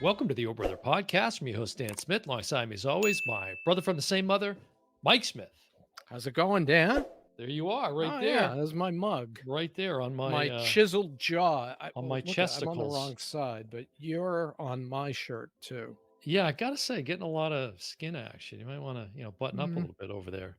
Welcome to the O Brother Podcast. I'm your host, Dan Smith. Alongside me, as always, my brother from the same mother, Mike Smith. How's it going, Dan? There you are, right Oh there, yeah, that's my mug. right there on My chiseled jaw. my Look, I'm on the chesticles. wrong side, but you're on my shirt too. Yeah, I gotta say, getting a lot of skin action. You might want to, button up a Mm. little bit over there.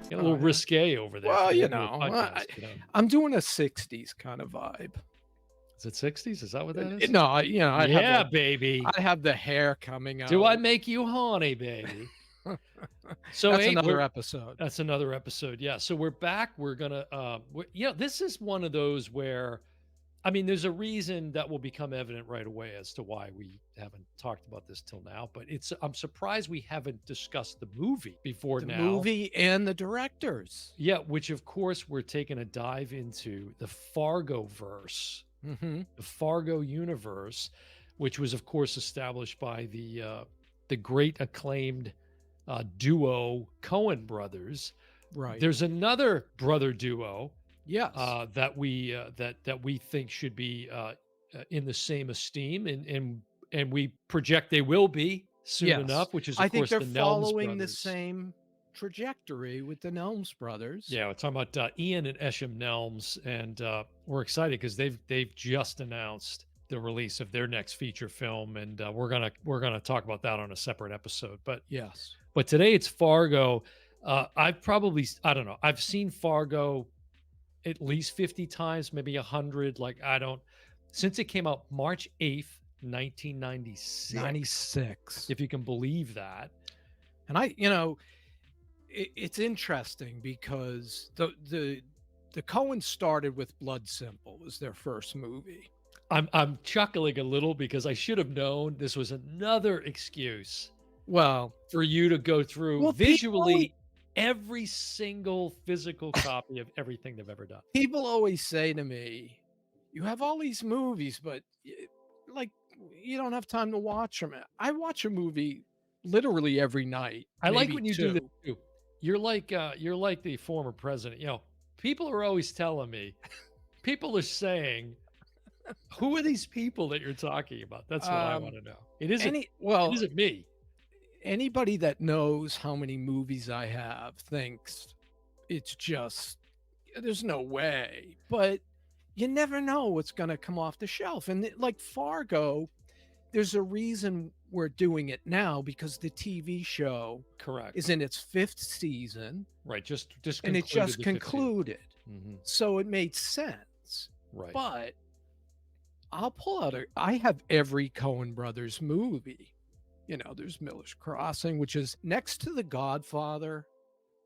Get a little Yeah. risque over there. Well, for the you audio know, podcast. I'm doing a '60s kind of vibe. Is it 60s? Is that what that is? No, Yeah, baby. I have the hair coming out. Do I make you horny, baby? So That's hey, another episode. That's another episode. Yeah. So we're back. We're gonna this is one of those where there's a reason that will become evident right away as to why we haven't talked about this till now, but I'm surprised we haven't discussed the movie before The now. movie and the directors. Yeah, which of course we're taking a dive into the Fargoverse, the Fargo universe, which was of course established by the great acclaimed duo Coen brothers. Right. There's another brother duo Yes. that we think should be in the same esteem, and we project they will be soon Yes. enough. Which is, I of think course, they're the Nelms following the brothers. same trajectory with the Nelms brothers. Yeah, we're talking about Ian and Esham Nelms, and we're excited because they've just announced the release of their next feature film, and we're gonna talk about that on a separate episode. But Yes. But today it's Fargo. I don't know. I've seen Fargo at least 50 times, maybe 100. Since it came out March 8th, 1996. 96. If you can believe that. And it's interesting because the Coens started with Blood Simple was their first movie. I'm chuckling a little because I should have known this was another excuse. Well, for you to go through visually every single physical copy of everything they've ever done. People always say to me, you have all these movies, but you don't have time to watch them. I watch a movie literally every night. I like when you do that too. You're like the former president. People are always telling me, people are saying, who are these people that you're talking about? That's what I want to know. It isn't me. Anybody that knows how many movies I have thinks it's just, there's no way. But you never know what's going to come off the shelf. And like Fargo, there's a reason we're doing it now because the TV show is in its 5th season. Right. And it just concluded. So it made sense. Right. But I'll pull out I have every Coen Brothers movie. There's Miller's Crossing, which is next to The Godfather.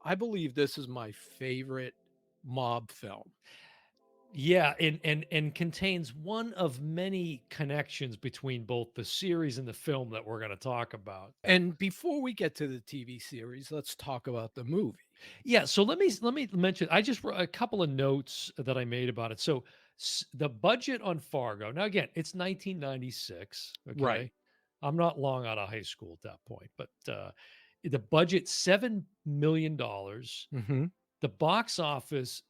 I believe this is my favorite mob film. Yeah, and contains one of many connections between both the series and the film that we're going to talk about. And before we get to the TV series, let's talk about the movie. Yeah, so let me mention. I just wrote a couple of notes that I made about it. So the budget on Fargo. Now again, it's 1996. Okay? Right. I'm not long out of high school at that point, but the budget $7 million. The box office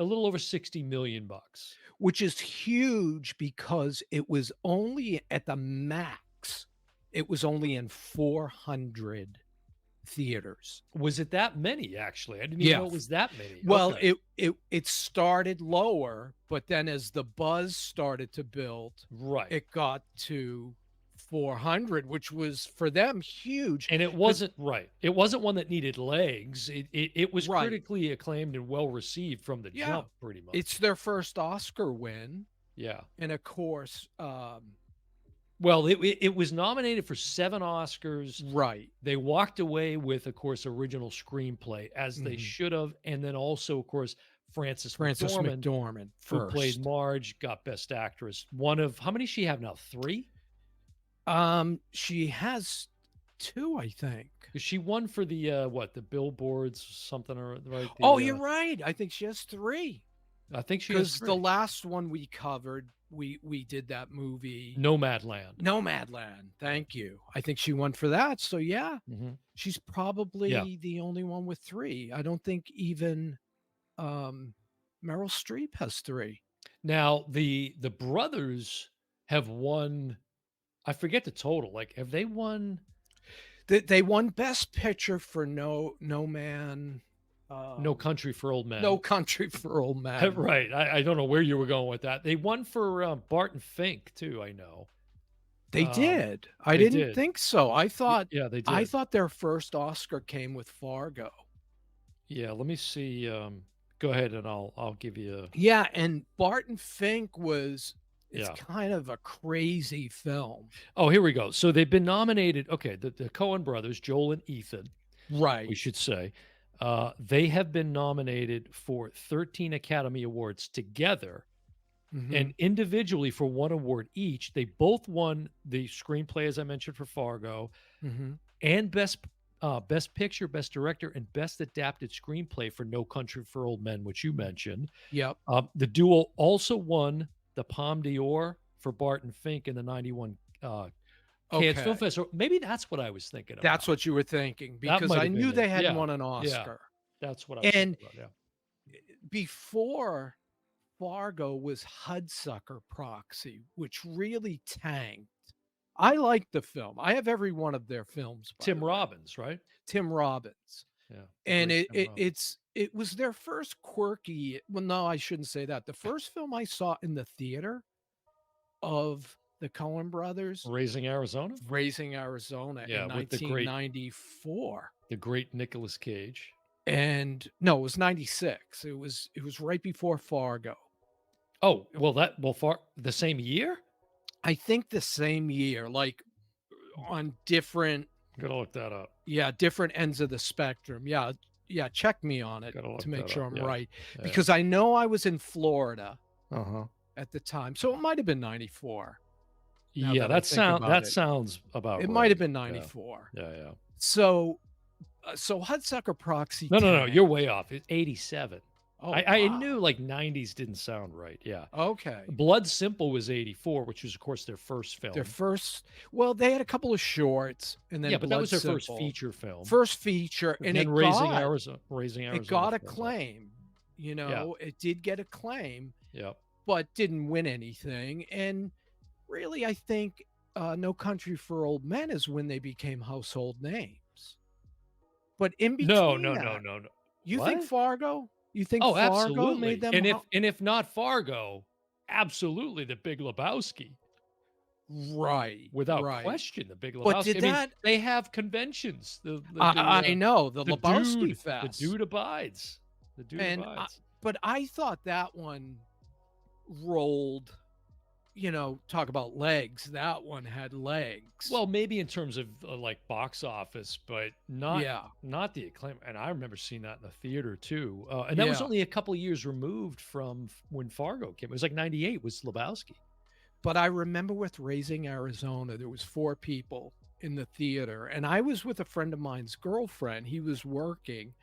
a little over 60 million bucks, which is huge because it was only at the max. It was only in 400 theaters. Was it that many? Actually, I didn't even know it was that many. Well, okay. it started lower, but then as the buzz started to build, right, it got to 400, which was for them huge. And it wasn't right. It wasn't one that needed legs. It was critically acclaimed and well received from the jump, pretty much. It's their first Oscar win. Yeah. And of course, well, it was nominated for 7 Oscars. Right. They walked away with, of course, original screenplay, as they should have. And then also, of course, Frances McDormand who played Marge, got Best Actress. One of, how many does she have now? 3? She has 2, I think. She won for the the billboards, something, or right? You're right. I think she has 3. I think she has 3. Because the last one we covered, we did that movie Nomadland. Thank you. I think she won for that. So yeah, she's probably the only one with 3. I don't think even Meryl Streep has 3. Now the brothers have won. I forget the total. Like, have they won They won Best Picture for No Man, No um, Country for Old No Men? Country for Old Men. Right. I don't know where you were going with that. They won for Barton Fink too. I know. They did. I They didn't did. think so. Yeah, they I did. thought their first Oscar came with Fargo. Yeah. Let me see. Go ahead, and I'll give you a Yeah, and Barton Fink was it's yeah. kind of a crazy film. Oh, here we go. So they've been nominated. Okay, the Coen brothers, Joel and Ethan, we Right. should say, they have been nominated for 13 Academy Awards together and Mhm. individually for one award each. They both won the screenplay, as I mentioned, for Fargo, Mhm. and best picture, best director, and best adapted screenplay for No Country for Old Men, which you mentioned. Yep. The duo also won the Palme d'Or for Barton Fink in the '91 Cannes Film Okay. Festival. Maybe that's what I was thinking That's about. what you were thinking That because might I have been knew it. they hadn't Yeah, won an yeah, Oscar. that's what I was thinking And about. Yeah. before Fargo was Hudsucker Proxy, which really tanked. I like the film. I have every one of their films, by Tim the way. Robbins, right? Tim Robbins. Yeah, the And great Tim Robbins. it was their first quirky, well, no, I shouldn't say that. The first film I saw in the theater of the Coen brothers, Raising Arizona. Raising Arizona Yeah, in with 1994. the great Nicolas Cage. And no, it was 96. It was right before Fargo. Oh, well, far the same year. I think the same year, like on different, Gotta look that up. yeah, different ends of the spectrum. Yeah, yeah, check me on it Gotta to look make that sure up. I'm Yeah, right yeah. because I know I was in Florida Uh huh. at the time. So it might have been 94 now Yeah, that I think about that it. sounds about It might have right. been Yeah, 94. yeah, yeah. So so Hudsucker Proxy No, no, no, you're tanked. way off. It's 87. Oh I wow. knew like 90s didn't sound right. Yeah. Okay. Blood Simple was 84, which was, of course, their first Their film. first, well, they had a couple of shorts and then Yeah, but that Blood was their first Simple. feature film. First feature, and Then Raising it Arizona got followed that. acclaim. You Yeah, know, it did get acclaim, yeah. but didn't win anything. And really, I think No Country for Old Men is when they became household names. But in No, between no, no, that, no, no. you think What? Fargo? You think Oh, Fargo made absolutely. them? And if not Fargo, absolutely The Big Lebowski. Right, Without right. question, The Big But Lebowski. did I mean, that? they have conventions. I know the Lebowski The Fest, dude abides. The dude and abides. but I thought that one rolled. You know, talk about legs. That one had legs. Well, maybe in terms of like box office, but Yeah, not the acclaim. And I remember seeing that in the theater too. And that was yeah. only a couple of years removed from when Fargo came. It was like '98 was Lebowski. But I remember with Raising Arizona, there was 4 people in the theater, and I was with a friend of mine's girlfriend. He was working,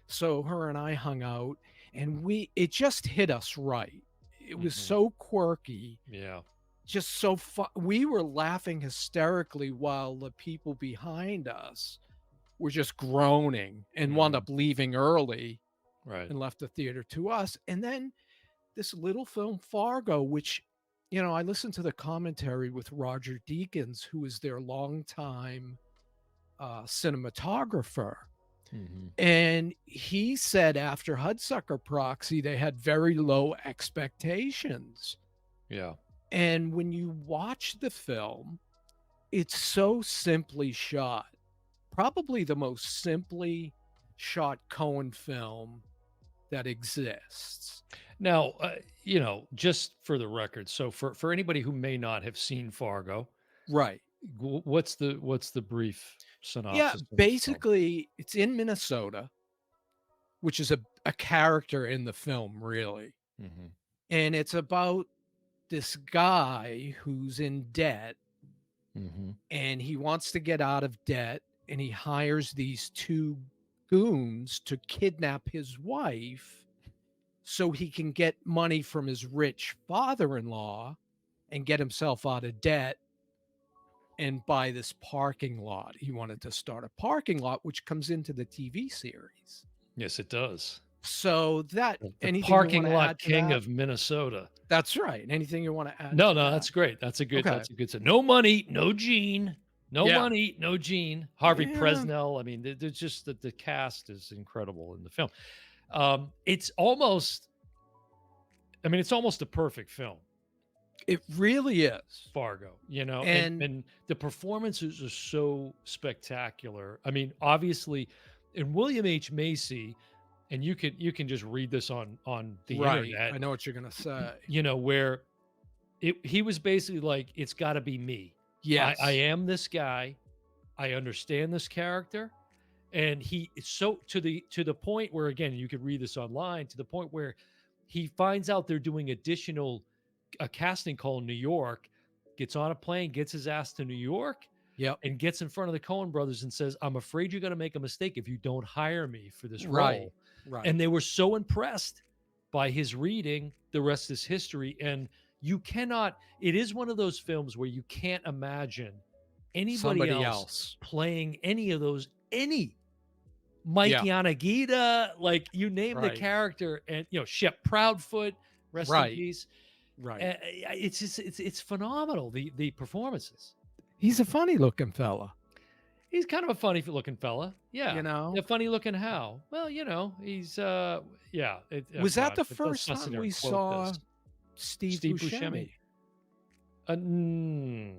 so her and I hung out, and we it just hit us right. It was Hmm. so quirky, Yeah. just so fun. We were laughing hysterically while the people behind us were just groaning and wound Hmm. up leaving early Right. and left the theater to us. And then this little film Fargo, which, you know, I listened to the commentary with Roger Deakins, who is their longtime cinematographer. Hmm. And he said after Hudsucker Proxy, they had very low expectations. Yeah. And when you watch the film, it's so simply shot. Probably the most simply shot Coen film that exists. Now, just for the record, so for anybody who may not have seen Fargo, Right. what's the brief Yeah, synopsis of the film? basically, it's in Minnesota, which is a character in the film, really. Hmm. And it's about this guy who's in debt Hmm. and he wants to get out of debt and he hires these 2 goons to kidnap his wife so he can get money from his rich father-in-law and get himself out of debt and buy this parking lot. He wanted to start a parking lot, which comes into the TV series. Yes, it does. So that The anything you parking wanna lot add to king that? of Minnesota. That's right. Anything you wanna add No, to no, that? that's great. Okay. That's a good no money, no Gene. No Yeah. money, no Gene. Harvey Yeah. Presnell. I mean, there's just the cast is incredible in the film. It's almost, I mean, it's almost a perfect film, It really is. Fargo, And and the performances are so spectacular. I mean, obviously, and William H. Macy, and you can just read this on the right, internet, I know what you're gonna say. where he was basically like, it's got to be me. I Yes. am this guy. I understand this character, and he is so to the point where, again, you could read this online, to the point where he finds out they're doing additional a casting call in New York, gets on a plane, gets his ass to New York, Yep. and gets in front of the Coen brothers and says, "I'm afraid you're going to make a mistake if you don't hire me for this Right. role." Right. And they were so impressed by his reading. The rest is history. And you cannot, it is one of those films where you can't imagine anybody Somebody else else. playing any of those, any Mike Yeah. Yanagita, like you name the Right. character, and Shep Proudfoot, rest in Right. peace. Right. It's just it's phenomenal, the performances. He's a funny looking fella, He's kind of a funny looking fella. you Yeah. know? Yeah, funny looking how? Well, he's yeah, oh Was that god, the but let's first not sit time there we and quote this. saw Steve Steve Buscemi? Buscemi? Mm,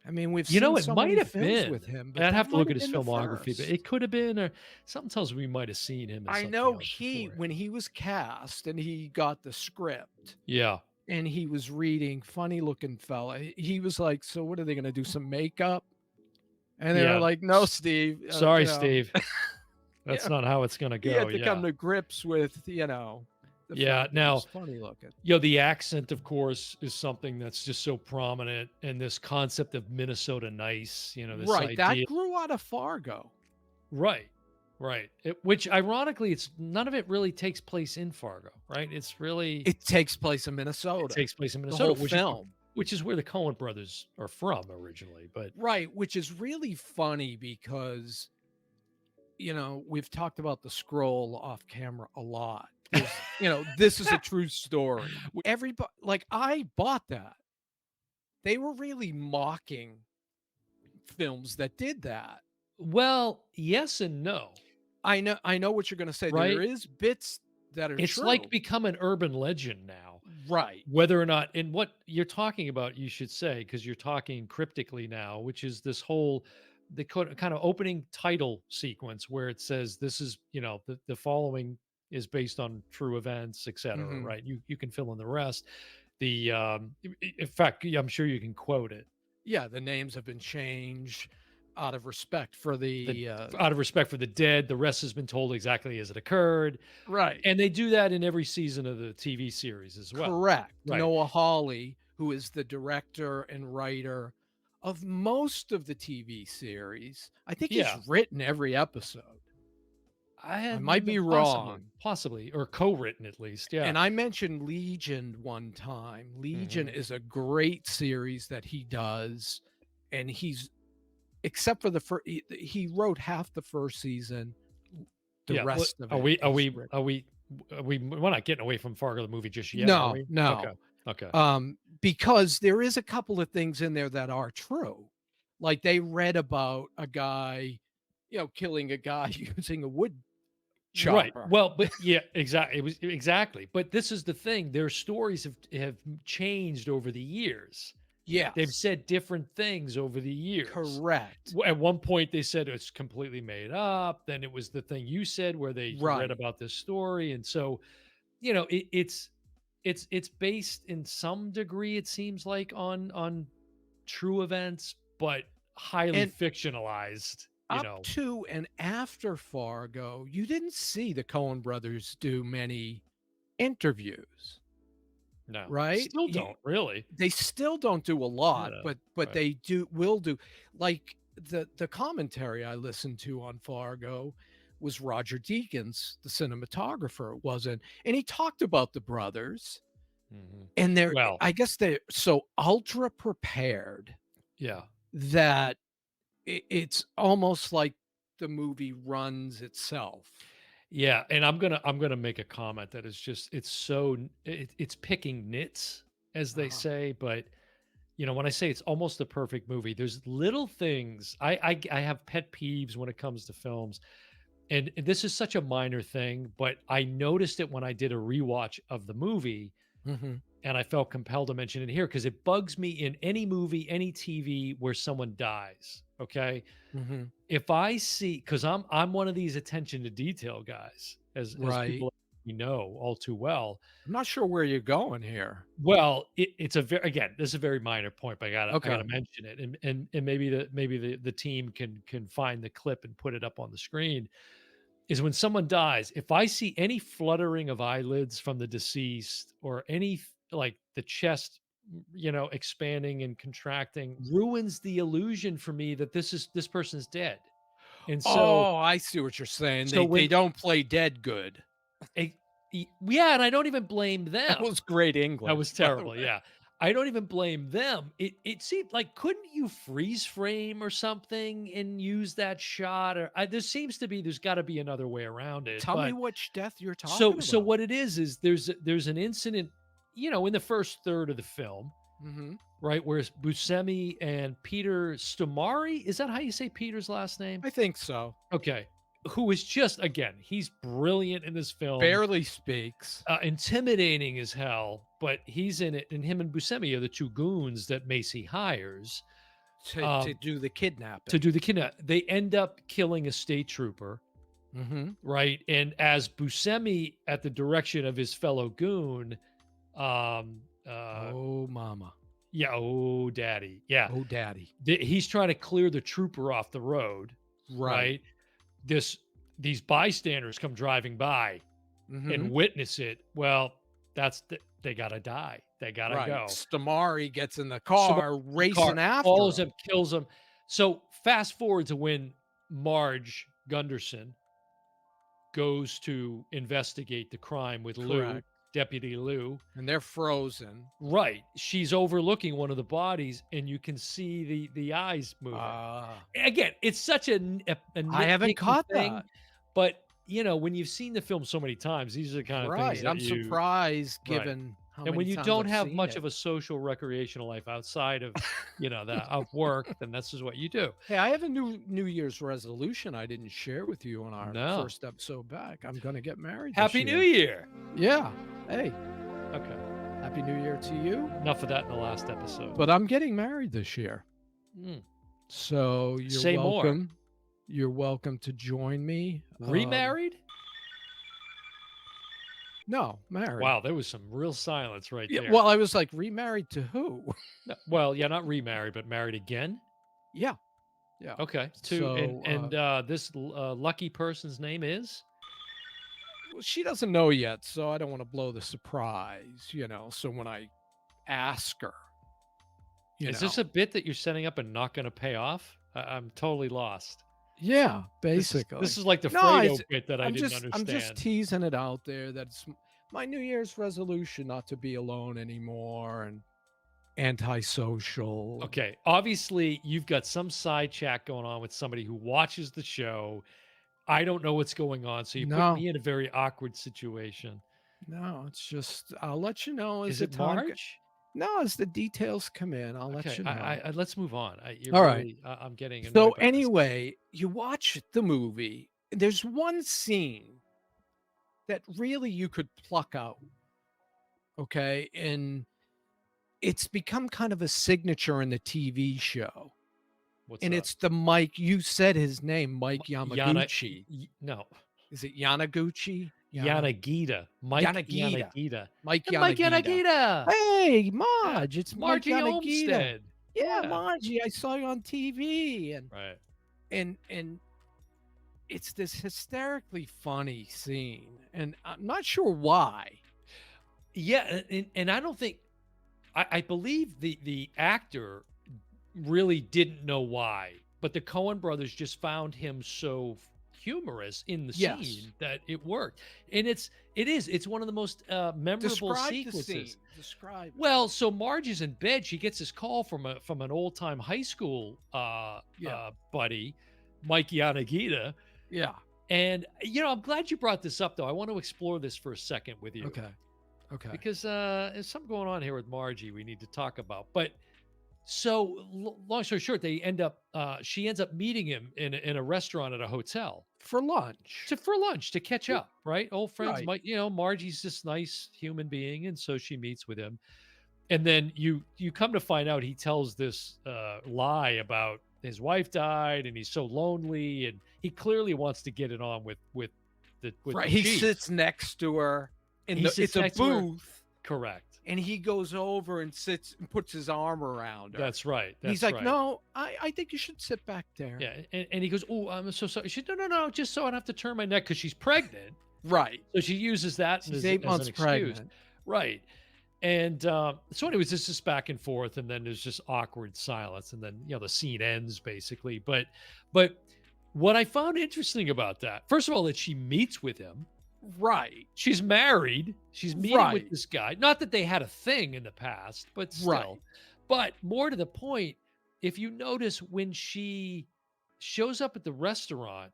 I mean, we've seen it so might many have films been. with him, but I'd that have to might look at have his been the filmography, but it first. could have been, or something tells me we might have seen him in I something know else before it. when he was cast and he got the script Yeah. and he was reading, funny looking fella, he was like, "So what are they gonna do, some makeup?" And they were Yeah. like, "No, Steve," Sorry, Steve. That's yeah, not how it's gonna he go. had to Yeah. come to grips with, the Yeah. fact that he Now, was funny looking. the accent, of course, is something that's just so prominent, and this concept of Minnesota nice, this Right, that idea. grew out of Fargo. Right. Right. Which ironically, it's none of it really takes place in Fargo, right? It's really It takes place in it Minnesota, takes place in the Minnesota, whole film. which is where the Coen brothers are from originally. But Right, which is really funny because, we've talked about the scroll off camera a lot. This is a true story. Everybody, like, I bought that. They were really mocking films that did that. well, yes and no, I know what you're gonna say. There right? is bits that are It's like true. become an urban legend now. Right. Whether or not, and what you're talking about, you should say, because you're talking cryptically now, which is this whole the kind of opening title sequence where it says this is, the following is based on true events, etc. Mhm. Right? You can fill in the rest. The in fact, I'm sure you can quote it. Yeah, the names have been changed out of respect for The the, out of respect for the dead, the rest has been told exactly as it occurred, right. and they do that in every season of the TV series as well. Correct. Right? Noah Hawley, who is the director and writer of most of the TV series, I think he's Yeah. written every episode. I I had might be possibly, wrong. possibly, or co-written at least. Yeah. And I mentioned Legion one time. Legion Hmm. is a great series that he does, and he's except for the first, he wrote half the first season. The Yeah. rest of Are it we? Are is we? written. Are we? We're not getting away from Fargo the movie just yet, are No, we? Okay. no. Okay. Because there is a couple of things in there that are true. Like they read about a guy, killing a guy using a wood Right. chopper. Well, but yeah, exactly. It was exactly. But this is the thing. Their stories have changed over the years. They've Yes, said different things over the years. correct. At one point, they said it's completely made up. Then it was the thing you said where they read Right. about this story, and so it's based in some degree, it seems like, on true events, but highly And fictionalized. up to and after Fargo, you didn't see the Coen brothers do many interviews, No, right? still don't really. They still don't do a lot, Yeah, but right. they will do. Like the commentary I listened to on Fargo was Roger Deakins, the cinematographer. It wasn't, and he talked about the brothers, Mhm. and they're, Well, I guess they're so ultra prepared yeah. that it's almost like the movie runs itself. Yeah, and I'm gonna make a comment that is just it's so it's picking nits, as they Uh-huh. say, but when I say it's almost a perfect movie, there's little things. I have pet peeves when it comes to films, and this is such a minor thing, but I noticed it when I did a rewatch of the movie, Mhm. and I felt compelled to mention it here because it bugs me in any movie, any TV where someone dies. Okay, Mhm. if I see, because I'm one of these attention to detail guys, as Right. people know all too well. I'm not sure where you're going here. Well, it's a very, again, this is a very minor point, but I gotta Okay. mention it, and maybe the team can find the clip and put it up on the screen. Is when someone dies, if I see any fluttering of eyelids from the deceased or like the chest, expanding and contracting, ruins the illusion for me that this person's dead. And so Oh, I see what you're saying. so They when don't play dead good. a yeah, and I don't even blame That them. was great That was English, by the terrible, way. yeah. I don't even blame them. It seemed like, couldn't you freeze frame or something and use that shot? Or there's gotta be another way around it, Tell me but which death you're so talking so about. what it is there's an incident, in the first third of the film, Mhm. right, where Buscemi and Peter Stomari, is that how you say Peter's last name? I think so. Okay. Who is just, again, he's brilliant in this film, Barely speaks intimidating as hell, but he's in it, and him and Buscemi are the two goons that Macy hires, to um, do the to kidnapping. do the kidnap. They end up killing a state trooper, Mhm. right? And as Buscemi, at the direction of his fellow goon, um, uh, Oh, mama. yeah, oh, daddy, yeah, Oh, daddy. he's trying to clear the trooper off the road, Right. right? This These bystanders come driving by and Mhm. witness it. Well, they gotta die. They gotta Right. go. Stamari gets in the So car the car racing after follows him. him, kills him. So fast forward to when Marge Gunderson goes to investigate the crime with Lou, Correct. Deputy Lou. And they're frozen. Right. She's overlooking one of the bodies, and you can see the eyes moving. Ah, Again, it's such a I haven't nitpicky caught thing, that. but, when you've seen the film so many times, these are the kind of things Right. that I'm you surprised right. given how And when many you times don't I've have seen much it. of a social recreational life outside of, that of work, then this is what you do. Hey, I have a New Year's resolution I didn't share with you on our No. first episode back. I'm gonna get married this Happy New year. Year. Yeah. Hey, Okay. happy New Year to you. Enough of that in the last episode. But I'm getting married this year. Mm. So you're Say more. welcome. You're welcome to join me. Remarried? No, married. Wow, there was some real silence right Yeah, there. well, I was like, remarried to who? No, well, yeah, not remarried, but married again? Yeah, yeah. Okay. To So, this lucky person's name is? well, she doesn't know yet, so I don't want to blow the surprise. So when I ask her, you Is know, this a bit that you're setting up and not gonna pay off? I'm totally lost. yeah, This basically. is like the No, Fredo bit that I didn't I'm just understand. teasing it out there that it's my New Year's resolution not to be alone anymore and antisocial. Okay, obviously, you've got some side chat going on with somebody who watches the show. I don't know what's going on, so you put No, me in a very awkward situation. no, it's just I'll let you know as Is the it time. Marge? No, as the details come in, I'll let Okay, you I know. let's move on. You're All right. really I'm getting So annoyed by this. anyway, you watch the movie. There's one scene that really you could pluck out, okay? And it's become kind of a signature in the TV show. What's And up? it's the Mike, you said his name, M Mike Yana Yamaguchi. no, Is it Yanaguchi? Yanagita, Mike Yanagita. Yanagita. Mike Hey, Mike Yanagita. Yanagita! Hey, Yeah, Marge, it's Mike Margie Yanagita. Olmstead. Yeah, Yeah, Margie, I saw you on TV. And right. and and it's this hysterically funny scene. And I'm not sure why. Yeah, and I don't think I believe the actor really didn't know why, but the Coen brothers just found him so humorous in the Yes. scene that it worked. And it's one of the most memorable Describe the scene. sequences. Describe it. Well, so Marge is in bed. She gets this call from an old time high school Yeah. buddy, Mike Yanagita, Yeah. And, I'm glad you brought this up, though. I want to explore this for a second with you Okay. Okay. because there's something going on here with Margie we need to talk about. But so, long story short, she ends up meeting him in a restaurant at a hotel For lunch. for lunch to catch Yeah, up, right? Old friends. right. Margie's this nice human being, and so she meets with him. And then you come to find out he tells this lie about his wife died, and he's so lonely, and he clearly wants to get it on with Right. the He chief. sits next to her in He the sits it's a next to her. booth, Correct. and he goes over and sits and puts his arm around her. That's right. And he's That's like, right. "No, I think you should sit back there." Yeah. And he goes, "Oh, I'm so sorry." She, no, no, no, just so I don't have to turn my neck because she's pregnant. Right. So she uses that She's as, 8 as an months excuse. pregnant. Right. And so, anyways, this is back and forth, and then there's just awkward silence, and then the scene ends basically. But what I found interesting about that, first of all, that she meets with him. Right. She's married. She's meeting with Right. this guy. Not that they had a thing in the past, but still. Right. But more to the point, if you notice when she shows up at the restaurant,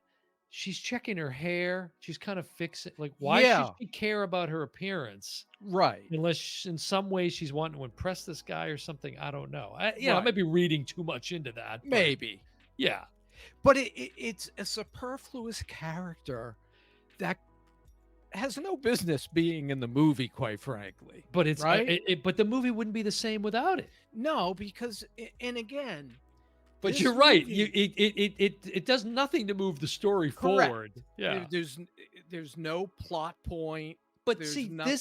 she's checking her hair. She's kind of fixing, like, why should Yeah. she care about her appearance? Right. Unless in some way she's wanting to impress this guy or something. I don't know. I Right. might be reading too much into that, but Maybe. yeah. But it's a superfluous character that has no business being in the movie, quite frankly. But it's Right? but the movie wouldn't be the same without it. No, because and again, But this you're right. movie It does nothing to move the story correct. forward. Yeah. There's no plot point. But There's see, nothing.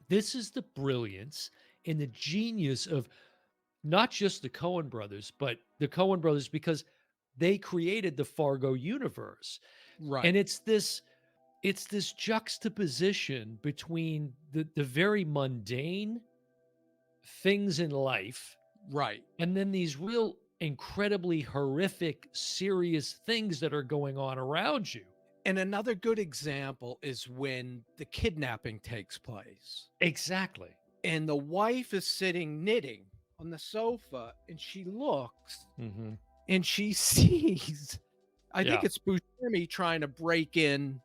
this is the brilliance and the genius of not just the Coen brothers, but the Coen brothers because they created the Fargo universe. And Right. it's this juxtaposition between the very mundane things in life Right. and then these real incredibly horrific serious things that are going on around you. And another good example is when the kidnapping takes place Exactly. and the wife is sitting knitting on the sofa and she looks Mhm. and she sees, I think Yeah. it's Buscemi trying to break in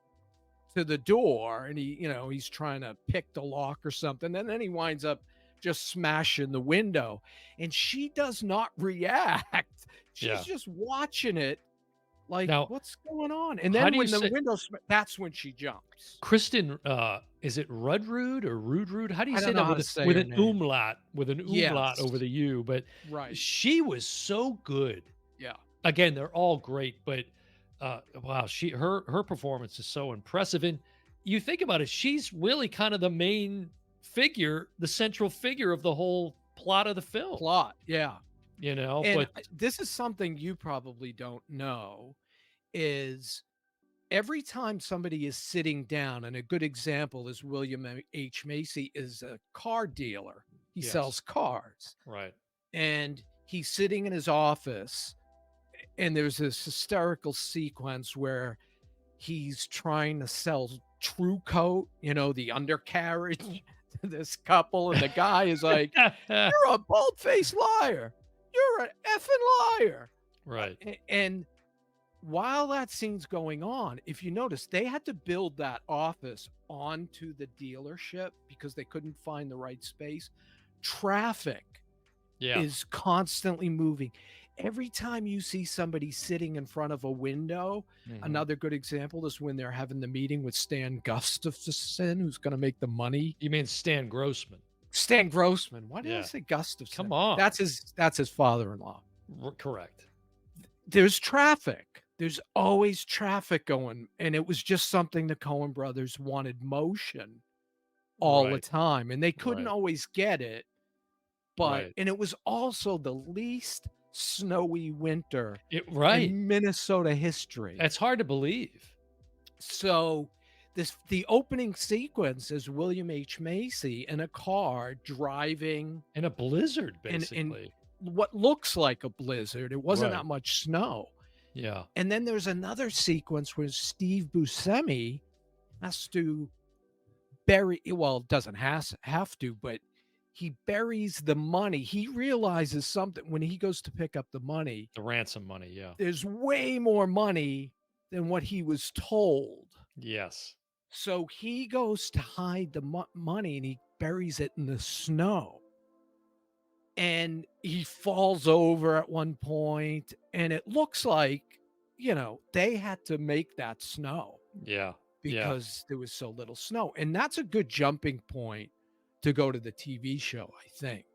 to the door and he's trying to pick the lock or something. And then he winds up just smashing the window and she does not react. She's Yeah. just watching it like, Now, what's going on? And how then do you when the say window, that's when she jumps. Kristen, is it Rudrud or Rudrud? How do you I say don't know that how with to say with her an name. umlaut, over Yes. the U? But Right. she was so good. Yeah. Again, they're all great, but wow, her performance is so impressive. And you think about it, she's really kind of the main figure, the central figure of the whole plot of the film, Plot. Yeah. And but this is something you probably don't know is every time somebody is sitting down, and a good example is William H. Macy is a car dealer. He yes, sells cars right. and he's sitting in his office and there's this hysterical sequence where he's trying to sell True Coat, the undercarriage to this couple, and the guy is like, "You're a bald-faced liar. You're an effing liar." Right. And while that scene's going on, if you notice, they had to build that office onto the dealership because they couldn't find the right space. Traffic Yeah. is constantly moving. Every time you see somebody sitting in front of a window, Mhm. another good example is when they're having the meeting with Stan Gustafson, who's going to make the money. You mean Stan Grossman? Stan Grossman. Why did I Yeah. say Gustafson? Come on. That's his father-in-law. Correct. There's traffic. There's always traffic going, and it was just something the Coen brothers wanted motion all the Right. time, and they couldn't Right. always get it. Right. And it was also the least snowy winter Right. in Minnesota history. That's hard to believe. So the opening sequence is William H. Macy in a car driving In a blizzard, in basically. what looks like a blizzard. It wasn't Right. that much snow. Yeah. And then there's another sequence where Steve Buscemi has to doesn't have to, but he buries the money. He realizes something when he goes to pick up the money. The ransom money. Yeah. There's way more money than what he was told. Yes. So he goes to hide the money and he buries it in the snow. And he falls over at one point, and it looks like, they had to make that snow Yeah. Yeah. because there was so little snow. And that's a good jumping point to go to the TV show, I think,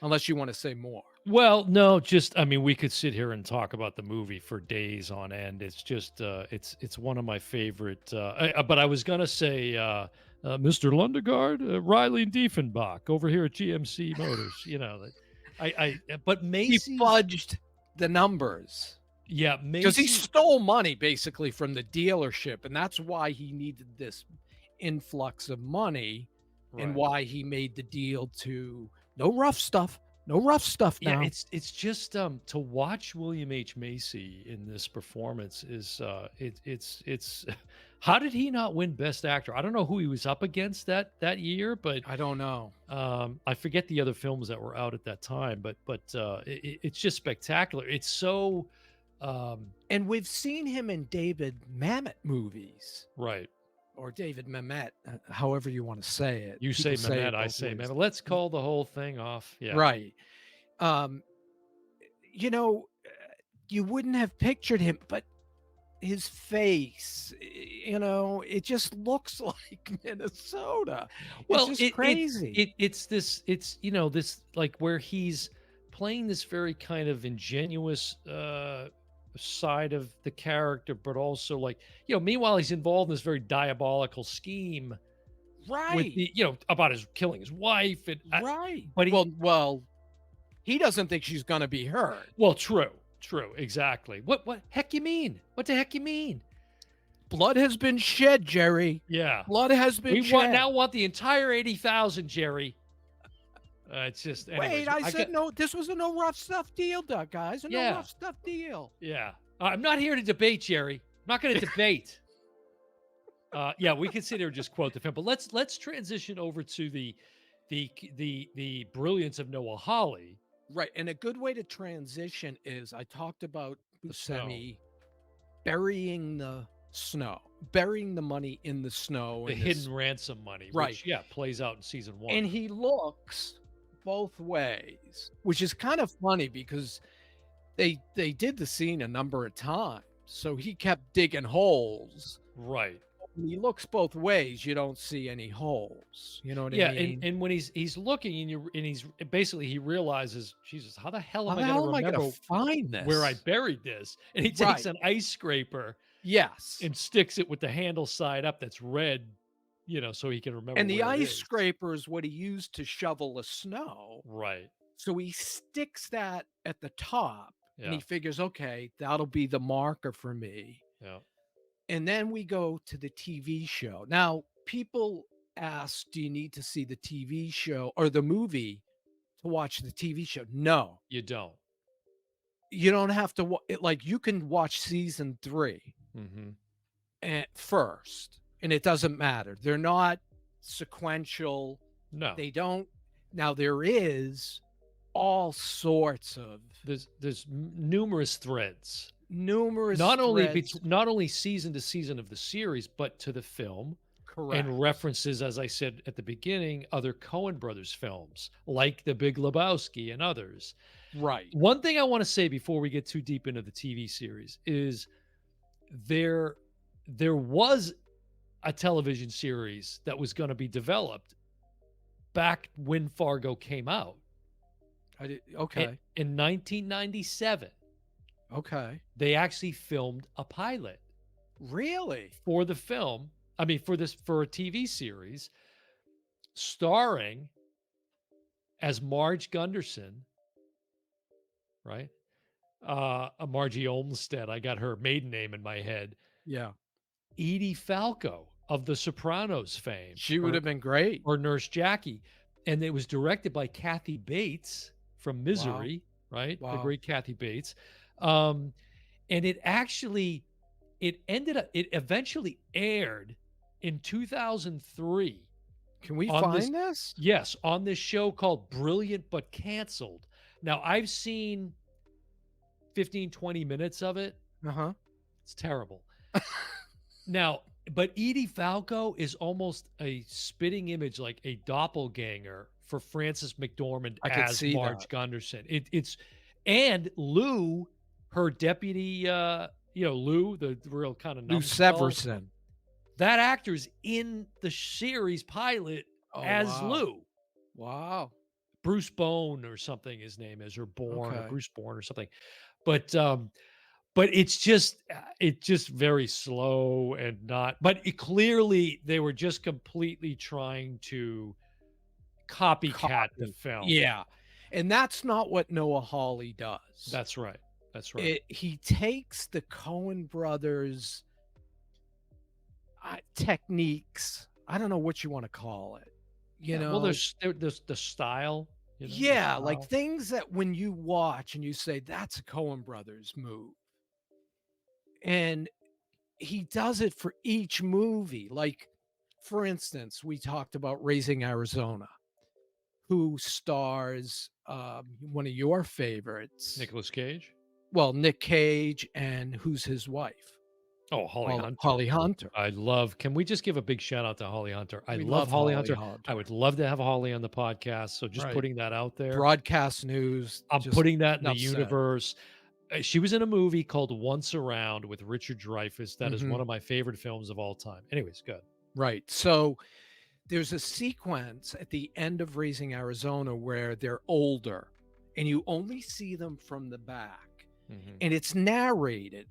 unless you want to say more. Well, no, just I mean, we could sit here and talk about the movie for days on end. It's just it's one of my favorite but I was going to say Mr. Lundegaard, Riley Diefenbach over here at GMC Motors, that but He Macy's, fudged the numbers yeah, because he Macy's, stole money basically from the dealership. And that's why he needed this influx of money and right. why he made the deal to no rough stuff, no rough stuff Yeah, now. it's just to watch William H. Macy in this performance is it's how did he not win Best Actor? I don't know who he was up against that year, but I don't know. I forget the other films that were out at that time, but it's just spectacular. It's so And we've seen him in David Mamet movies right. or David Mamet, however you want to say it. You People say say it Mamet, I both say ways. Mamet. Let's call the whole thing off. Yeah, Right. Um, you know, you wouldn't have pictured him, but his face, it just looks like Minnesota. It's well, just crazy. it's this this like where he's playing this very kind of ingenuous side of the character, but also like meanwhile he's involved in this very diabolical scheme with Right. the about his killing his wife and Right. but he Well, he doesn't think she's going to be hurt. well true exactly what heck you mean what the heck you mean Blood has been shed, Jerry. yeah Blood has been we want shed. now want the entire 80,000 Jerry it's just anyways Wait, I I got said no. This was a no rough stuff deal, guys. A no yeah rough stuff deal. yeah I'm not here to debate Jerry I'm not going to debate yeah we can sit here and just quote the film but let's transition over to the brilliance of Noah Hawley Right. And a good way to transition is I talked about the snow Buscemi burying the snow, burying the money in the snow the and this hidden ransom money right. which yeah plays out in season 1 And he looks both ways, which is kind of funny because they did the scene a number of times. So he kept digging holes. right When he looks both ways, you don't see any holes. You know what I yeah mean? and when he's looking and he's basically he realizes Jesus how the hell How am I the going to hell am I going remember to find where I this? buried this and he takes Right. an ice scraper Yes. and sticks it with the handle side up that's red so he can remember And the where it ice is scraper is what he used to shovel the snow. right So he sticks that at the top and he yeah figures, okay, that'll be the marker for me. yeah And then we go to the TV show. Now, people ask, do you need to see the TV show or the movie to watch the TV show? No, you don't you don't have to. Like, you can watch season 3 hmm at first, and it doesn't matter. They're not sequential. no They don't. Now, there is all sorts of there's numerous threads numerous not only threads. not only season to season of the series but to the film Correct. and references as I said at the beginning other Coen brothers films like The Big Lebowski and others. Right. One thing I want to say before we get too deep into the TV series is there was a television series that was going to be developed back when Fargo came out Okay. in 1997. Okay. They actually filmed a pilot Really? for the film. I mean, for a TV series starring as Marge Gunderson, right? Margie Olmstead. I got her maiden name in my head. Yeah. Edie Falco of The Sopranos fame, She would have been great. or Nurse Jackie, and it was directed by Kathy Bates from Misery, right? The Wow. great Kathy Bates. And it eventually aired in 2003. Can we on find this? Yes, on this show called Brilliant But Canceled. Now, I've seen 15, 20 minutes of it. Uh-huh. It's terrible. Now, but Edie Falco is almost a spitting image, like a doppelganger for Frances McDormand I could as see Marge that. Gunderson. It's and Lou, her deputy, Lou, the real kind of Lou numbskull, Severson. that actor's in the series pilot Oh, as wow. Lou. Wow. Bruce Bone or something his name is, or Bourne or Okay. Bruce Bourne or something. But it's just very slow and not, but it clearly they were just completely trying to copycat the Copy. film. Yeah. And that's not what Noah Hawley does. That's right. That's right. He takes the Coen brothers techniques. I don't know what you want to call it. You Yeah, well, know, there's the style, the yeah, like style. things that when you watch and you say that's a Coen brothers move. And he does it for each movie. Like, for instance, we talked about Raising Arizona, who stars one of your favorites. Nicolas Cage? Well, Nick Cage and who's his wife? Oh, Holly Hunter. Holly Hunter. Can we just give a big shout out to Holly Hunter? I We love love Holly Holly Hunter. I Hunter. would love to have Holly on the podcast, so just Right. putting that out there. Broadcast news, I'm just putting that in the enough said. universe. She was in a movie called Once Around with Richard Dreyfuss. That is one Mhm. of my favorite films of all time. Anyways, good. Right. So there's a sequence at the end of Raising Arizona where they're older and you only see them from the back. Mhm, And it's narrated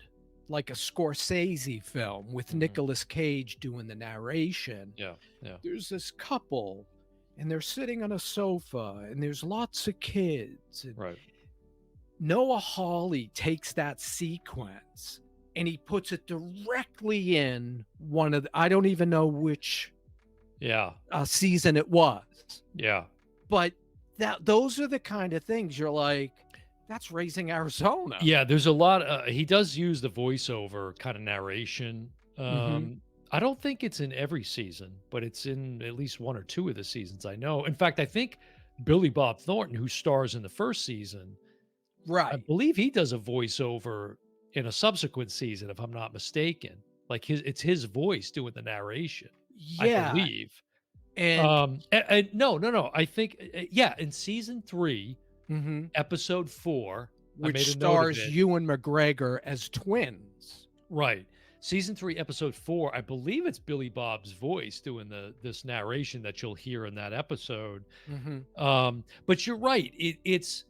like a Scorsese film with mhm. Nicolas Cage doing the narration. Yeah, yeah, There's this couple and they're sitting on a sofa and there's lots of kids. And right. Noah Hawley takes that sequence and he puts it directly in one of the, I don't even know which Yeah, season it was, yeah. but those are the kind of things you're like, that's Raising Arizona. Yeah, there's a lot he does use the voiceover kinda narration. Hmm. I don't think it's in every season, but it's in at least 1 or 2 of the seasons I know. In fact, I think Billy Bob Thornton, who stars in the 1st season, I Right. believe he does a voiceover in a subsequent season, if I'm not mistaken. Like, it's his voice doing the narration, I Yeah. believe. And No, no, no, I think, yeah, in season 3, mhm, episode 4, I which made a note of stars it. Ewan McGregor as twins. Right. Season 3, episode 4, I believe it's Billy Bob's voice doing this narration that you'll hear in that episode. Hmm. But you're right. It's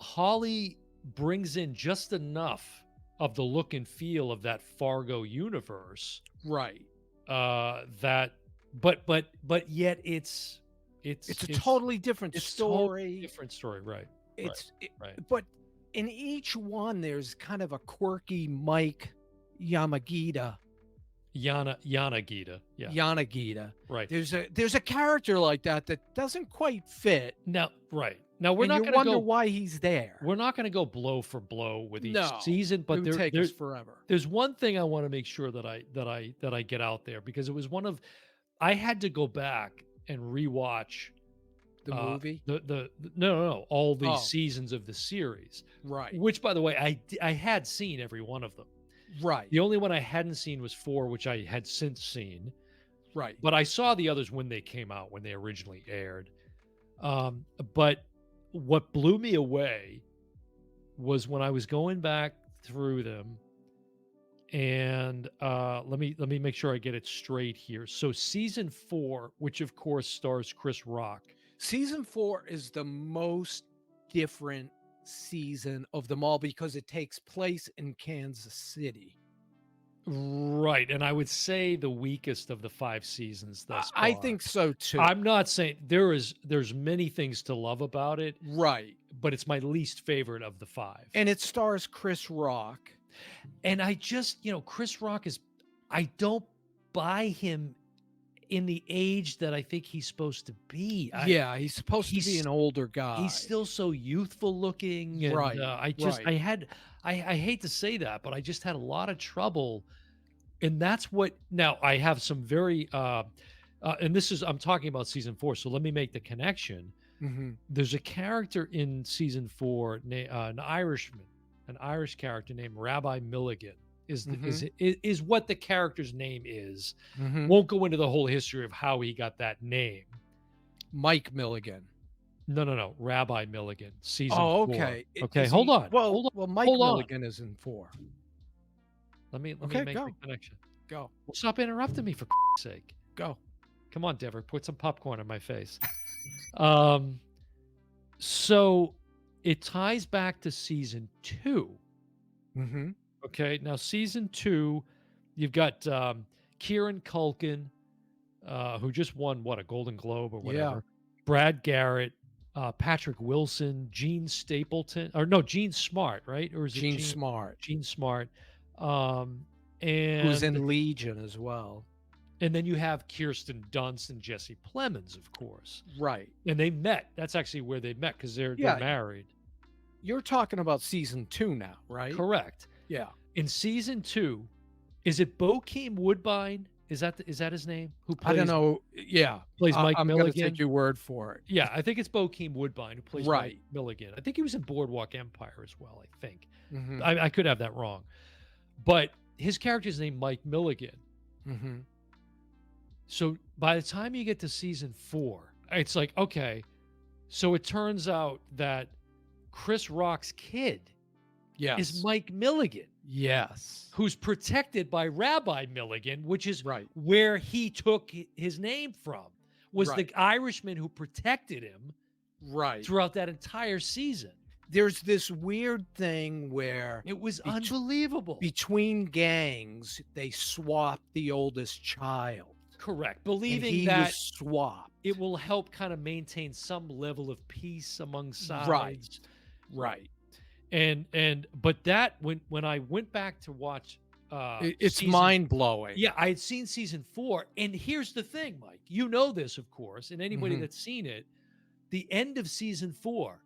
Holly brings in just enough of the look and feel of that Fargo universe, Right. that but yet it's It's a it's totally different it's totally story. different story. Right. Right. It's it, Right. but in each one, there's kind of a quirky Mike Yamagita, Yana Gita. Yeah. Yanagita. Right. There's a character like that that doesn't quite fit, Now, right. Now and you wonder why he's there. we're not gonna go blow for blow with each No, season, it but would take us forever. there's one thing I want to make sure that I get out there, because it was one of I had to go back and rewatch The movie, no, all the oh, seasons of the series, right, which, by the way, I had seen every one of them. right, The only one I hadn't seen was 4, which I had since seen, right. but I saw the others when they came out, when they originally aired. But what blew me away was when I was going back through them, and let me make sure I get it straight here. So season 4, which of course stars Chris Rock. Season 4 is the most different season of them all because it takes place in Kansas City. Right, and I would say the weakest of the 5 seasons thus I far. think so too. I'm not saying there's many things to love about it, Right. but it's my least favorite of the 5. And it stars Chris Rock. And I just, Chris Rock is I don't buy him in the age that I think he's supposed to be. Yeah, he's supposed to be He's an older guy. he's still so youthful looking, and Right, I right. had I hate to say that, but I just had a lot of trouble. And that's what now I have some very and this is I'm talking about season 4, so let me make the connection. Mhm. There's a character in season 4, an Irish character named Rabbi Milligan. Mhm. is what the character's name is. Mhm. Won't go into the whole history of how he got that name. Mike Milligan. No, no, no. Rabbi Milligan, season Oh, 4. okay. Okay, Is he hold on, well, Mike hold on. Milligan is in 4. Let me Okay, make the go. connection. Go. Well, stop interrupting me for sake. Go. Come on, Dever, put some popcorn in my face. Um, so it ties back to season 2. Mhm. Okay, now season 2, you've got Kieran Culkin, who just won what, a Golden Globe or Yeah. whatever. Brad Garrett, Patrick Wilson, Gene Stapleton, or no, Gene Smart, right? Or is it Gene Smart, Gene Smart? Um, who's and in Legion as well. and then you have Kirsten Dunst and Jesse Plemons, of course. Right. And they met. That's actually where they met because they're Yeah, married. you're talking about season 2 now, right? Correct. Yeah. In season 2, is it Bokeem Woodbine? Is that his name? Who I don't plays know. Yeah. Mike I'm gonna take Milligan? your word for it. Yeah, I think it's Bokeem Woodbine who plays Mike Right. Milligan. I think he was in Boardwalk Empire as well, I think. Mhm. I could have that wrong. But his character's named Mike Milligan. Mhm. So by the time you get to season 4, it's like, okay, so it turns out that Chris Rock's kid is Yes. Mike Milligan, Yes. who's protected by Rabbi Milligan, which is Right. where he took his name from, was Right. the Irishman who protected him Right. throughout that entire season. There's this weird thing where It was bet unbelievable. between gangs, they swap the oldest child, Correct. and Believing he was that it swapped. will help kind of maintain some level of peace among Right. sides. Right. Right. And but that when I went back to watch It's season mind-blowing. yeah, I had seen season 4, and here's the thing, Mike. You know this, of course, and anybody Mhm. that's seen it, the end of season 4.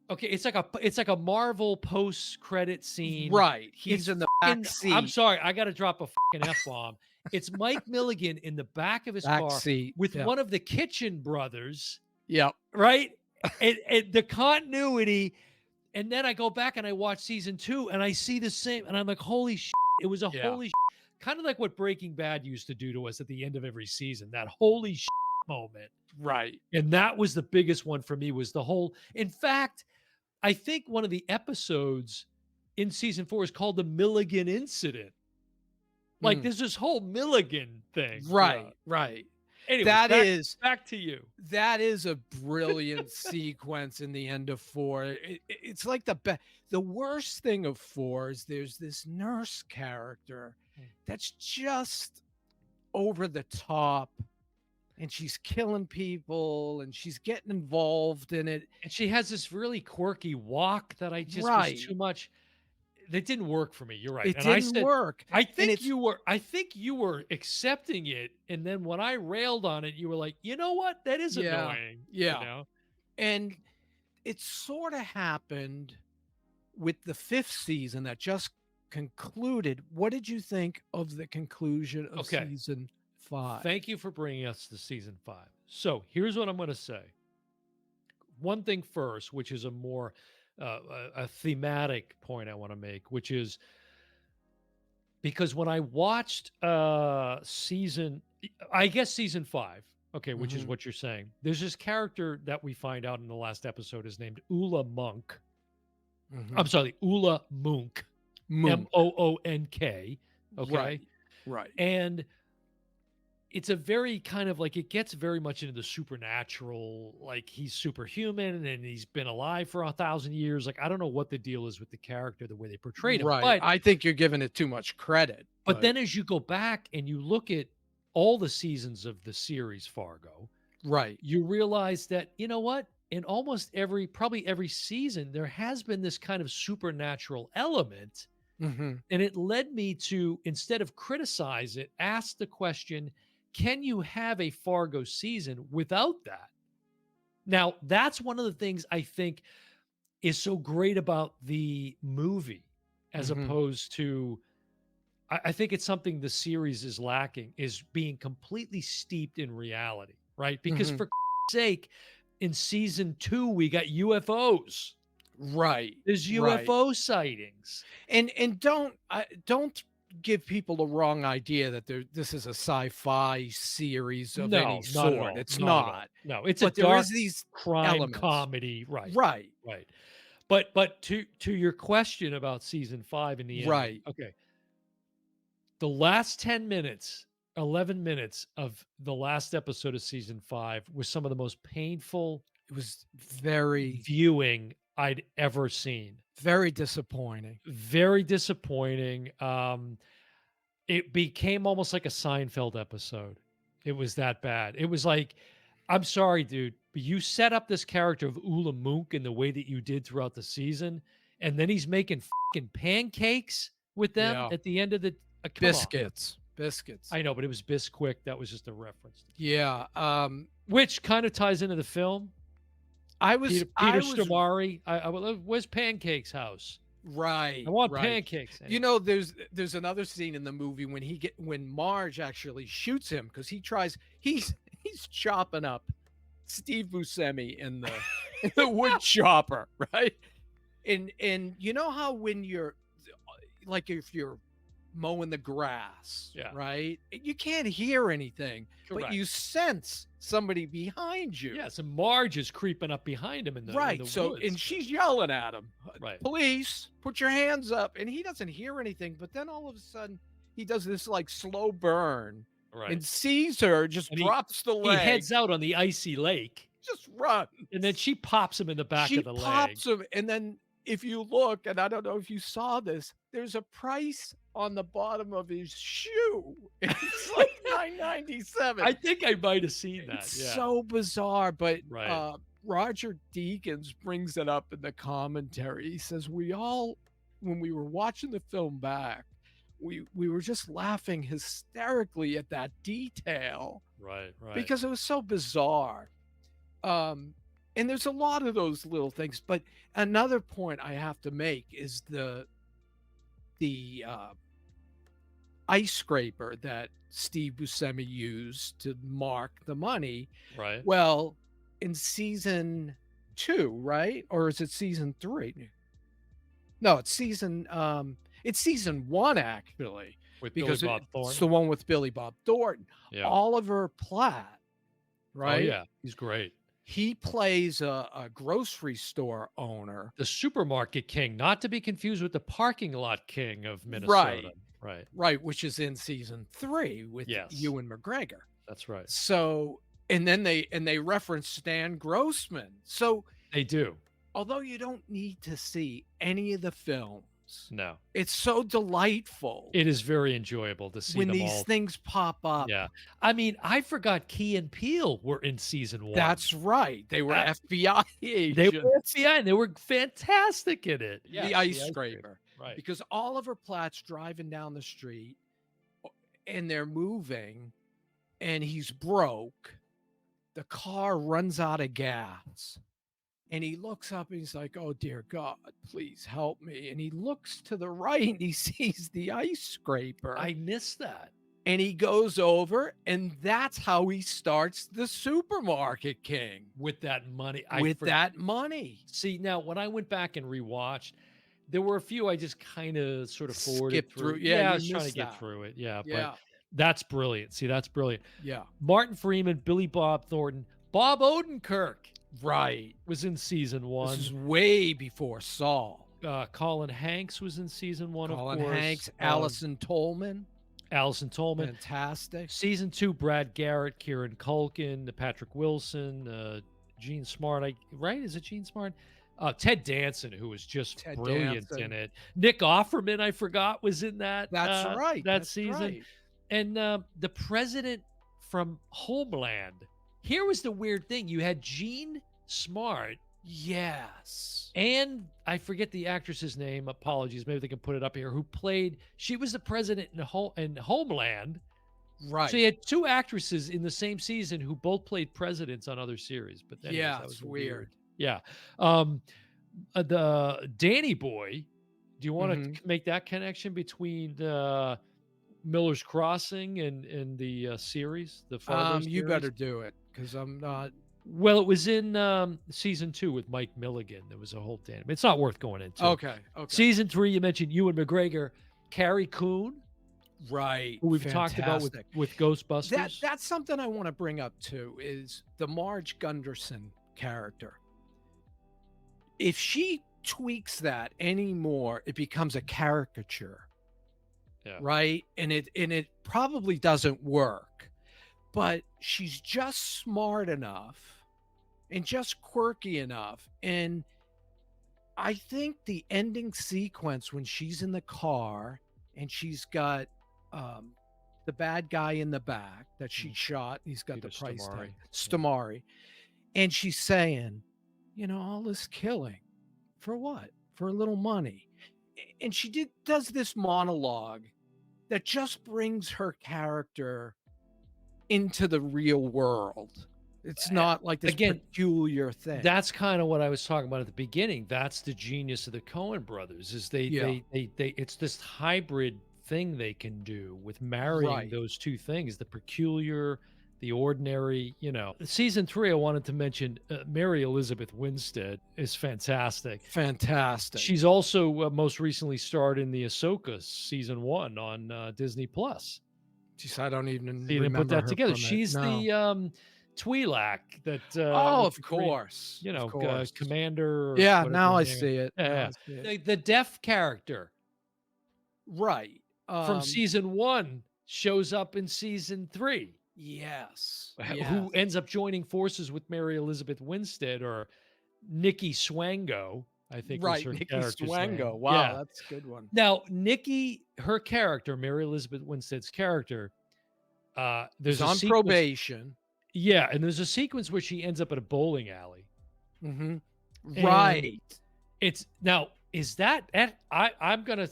Okay, it's like a Marvel post-credit scene. Right. He's It's in the back fucking I'm seat. sorry, I gotta drop a fucking F-bomb. It's Mike Milligan in the back of his Back car seat. with Yep. one of the Kitchen brothers, Yep. right? And the continuity, and then I go back and I watch season 2 and I see the same, and I'm like, holy shit, it was a Yeah. holy shit. Kind of like what Breaking Bad used to do to us at the end of every season, that holy shit moment. Right. And that was the biggest one for me, was the whole, in fact, I think one of the episodes in season 4 is called the Milligan Incident. Like, Mm. there's this whole Milligan thing throughout. Right. Right. Anyways, That is back to you. that is a brilliant sequence in the end of 4. It's like the worst thing of 4 is there's this nurse character Mm. that's just over the top, and she's killing people and she's getting involved in it. And she has this really quirky walk that I just was Right. too much. That didn't work for me. You're right. It And I didn't said, work. And it's I think you were accepting it. And then when I railed on it, you were like, you know what? That is yeah. annoying. You Yeah. know? And it sort of happened with the 5th season that just concluded. What did you think of the conclusion of Okay. season 5? Thank you for bringing us to season 5. So here's what I'm going to say. One thing first, which is a more a thematic point I want to make, which is because when I watched I guess season 5, okay, which is Mhm. what you're saying. There's this character that we find out in the last episode is named Ula Monk. I'm Mhm. sorry, Ula Moonk, Moon. Moonk. Okay. Right. Right. And it's a very kind of like, it gets very much into the supernatural, like he's superhuman and he's been alive for 1,000 years. Like, I don't know what the deal is with the character, the way they portrayed him. Right. I think you're giving it too much credit, But but then as you go back and you look at all the seasons of the series Fargo, right. you realize that, you know what? In almost probably every season, there has been this kind of supernatural element. Mhm. And it led me to, instead of criticize it, ask the question, can you have a Fargo season without that? Now, that's one of the things I think is so great about the movie, as Mhm. opposed to, I think it's something the series is lacking, is being completely steeped in reality, right? Because Mhm. for sake, in season 2, we got UFOs. Right, There's right. UFO sightings. And don't give people the wrong idea that this is a sci-fi series of any No, not at sort. all, It's not at all. not. No, it's a But there is dark these crime elements. comedy, right, Right, right. But to your question about season 5 and the ending, right. okay, the last 10 minutes, 11 minutes of the last episode of season 5 was some of the most painful It was very, viewing I'd ever seen. very disappointing. Very disappointing. It became almost like a Seinfeld episode. It was that bad. It was like, I'm sorry, dude, but you set up this character of Ula Mook in the way that you did throughout the season, and then he's making fucking pancakes with them Yeah. at the end of the come on. Biscuits, biscuits. I know, but it was Bisquick. That was just a reference. Yeah, Which kind of ties into the film. I Peter was Peter I was Stormare. Where's Pancake's house? I right, want right. pancakes. You Anyway. know, there's another scene in the movie when Marge actually shoots him because he's chopping up Steve Buscemi in the in the wood chopper, right? And you know how when you're like if you're mowing the grass, Yeah. right? You can't hear anything, but Correct. you sense somebody behind you. Yes, and Marge is creeping up behind him in the Right. So, woods. and she's yelling at him, Right. police, put your hands up. And he doesn't hear anything. But then all of a sudden, he does this like slow burn Right. and sees her, just And drops the he leg, heads out on the icy lake, just runs. and then she pops him in the back She of the leg. pops him. And then if you look, and I don't know if you saw this, there's a price on the bottom of his shoe. It's like $9.97. I think I might have seen that. It's Yeah. so bizarre, but, Right. Roger Deakins brings it up in the commentary. He says, "We all when we were watching the film back, we were just laughing hysterically at that detail Right. Right. because it was so bizarre." And there's a lot of those little things, but another point I have to make is the ice scraper that Steve Buscemi used to mark the money. Right. Well, in season 2, right? Or is it season 3? No, it's season 1 actually, With Billy because Bob it's Thornton. the one with Billy Bob Thornton. Yeah. Oliver Platt, Oh right? yeah, he's great. He plays a grocery store owner. The supermarket king, not to be confused with the parking lot king of Right. Minnesota. Right. Right, which is in season 3 with Yes. Ewan McGregor. That's right. So, and then they reference Stan Grossman. So, They do. although you don't need to see any of the films, No. it's so delightful It is very enjoyable to see when them these all. things pop up. Yeah. I mean, I forgot Key and Peele were in season 1. That's right. They were Uh, FBI They agents. were FBI, and they were fantastic in it. Yes, The ice scraper. Right. Because Oliver Platt's driving down the street and they're moving and he's broke. The car runs out of gas. And he looks up and he's like, "Oh, dear God, please help me." And he looks to the right and he sees the ice scraper. I missed that. And he goes over, and that's how he starts the supermarket king With that money. with that money. See, now when I went back and rewatched, there were a few I just kind of sort of forwarded Skip through. through. Yeah, I you was trying to missed get that. through it. Yeah, Yeah, but that's brilliant. See, that's brilliant. yeah, Martin Freeman, Billy Bob Thornton, Bob Odenkirk right. was in season 1. This is way before Saul. Colin Hanks was in season 1, Colin of course. Hanks, Allison Tolman, Allison Tolman. fantastic. Season 2, Brad Garrett, Kieran Culkin, Patrick Wilson, Gene Smart. Right? Is it Gene Smart? Ted Danson, who was just Ted brilliant Danson. in it. Nick Offerman, I forgot, was in that. That's right. That that's season. right. And the president from Homeland. Here was the weird thing: you had Gene Smart, Yes. and I forget the actress's name. Apologies, maybe they can put it up here. Who played? She was the president in Homeland. Right. So you had 2 actresses in the same season who both played presidents on other series. But anyways, yeah, that was it's a weird. Yeah. The Danny Boy. Do you want Mhm. to make that connection between Miller's Crossing and the series, the Fargo You series? better do it because I'm not. Well, it was in, season 2 with Mike Milligan. There was a whole damn it's not worth going into. Okay, okay. Season 3, you mentioned Ewan McGregor, Carrie Coon, Right, who we've talked about with fantastic. Ghostbusters. That's something I wanna bring up too, is the Marge Gunderson character. If she tweaks that anymore, it becomes a caricature, Yeah. right? And it probably doesn't work, but she's just smart enough and just quirky enough, and I think the ending sequence when she's in the car and she's got, um, the bad guy in the back that she Mhm. shot, he's got Peter the price tag, Stormare. Yeah. Stamari, and she's saying, "All this killing, for what? For a little money." And she does this monologue that just brings her character into the real world. It's not like this Again, peculiar thing. that's kinda what I was talking about at the beginning. That's the genius of the Coen brothers is Yeah, they it's this hybrid thing they can do with marrying right. those 2 things, the peculiar, the ordinary, you know. Season 3, I wanted to mention, Mary Elizabeth Winstead is fantastic. Fantastic. She's also, most recently starred in the Ahsoka season 1 on, Disney Plus. Geez, I don't even So you didn't put remember that her together. from it. She's No. the, Twi'lek that, Oh, was of the great, course, of course. commander or Yeah, whatever now her I name is. see it. Yeah, Now yeah. I see it. The deaf character Right. from season 1 shows up in season 3, Yes. who Yes. ends up joining forces with Mary Elizabeth Winstead or Nikki Swango, I think was Right, her Nikki character's Swango. name. Wow, Yeah. that's a good one. Now, Nikki, her character, Mary Elizabeth Winstead's character, Is there's a on sequence. probation. Yeah, and there's a sequence where she ends up at a bowling alley, Mhm. and Right. it's now is that at I'm gonna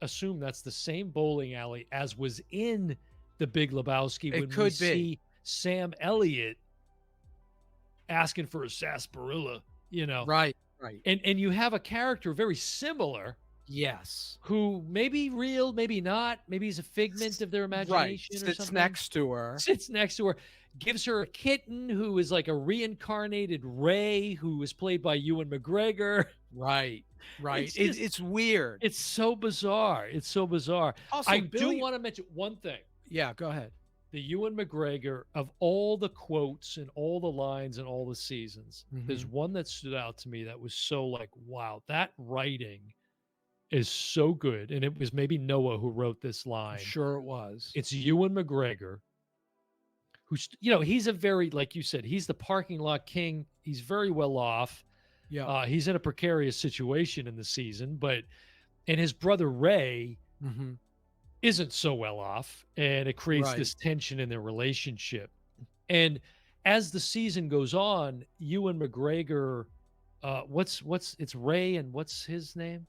assume that's the same bowling alley as was in The Big Lebowski It when we could be. see Sam Elliott asking for a sarsaparilla, you know, Right, right. and you have a character very similar Yes. who may be real, maybe not, maybe he's a figment S of their Right, imagination or sits something. next to her. Sits next to her, gives her a kitten who is like a reincarnated Ray, who is played by Ewan McGregor. Right, right. It's It just, it's weird. it's so bizarre. It's so bizarre. Also, I do Billy. want to mention one thing. Yeah, go ahead. The Ewan McGregor of all the quotes and all the lines and all the seasons, there's Mhm. one that stood out to me that was so like, wow, that writing is so good. And it was maybe Noah who wrote this I'm line. sure it was. It's Ewan McGregor who's, he's a very, like you said, he's the parking lot king. He's very well off. Yeah. He's in a precarious situation in the season, and his brother Ray Mhm. isn't so well off, and it creates Right. this tension in their relationship. And as the season goes on, Ewan McGregor, what's it's Ray and what's his name?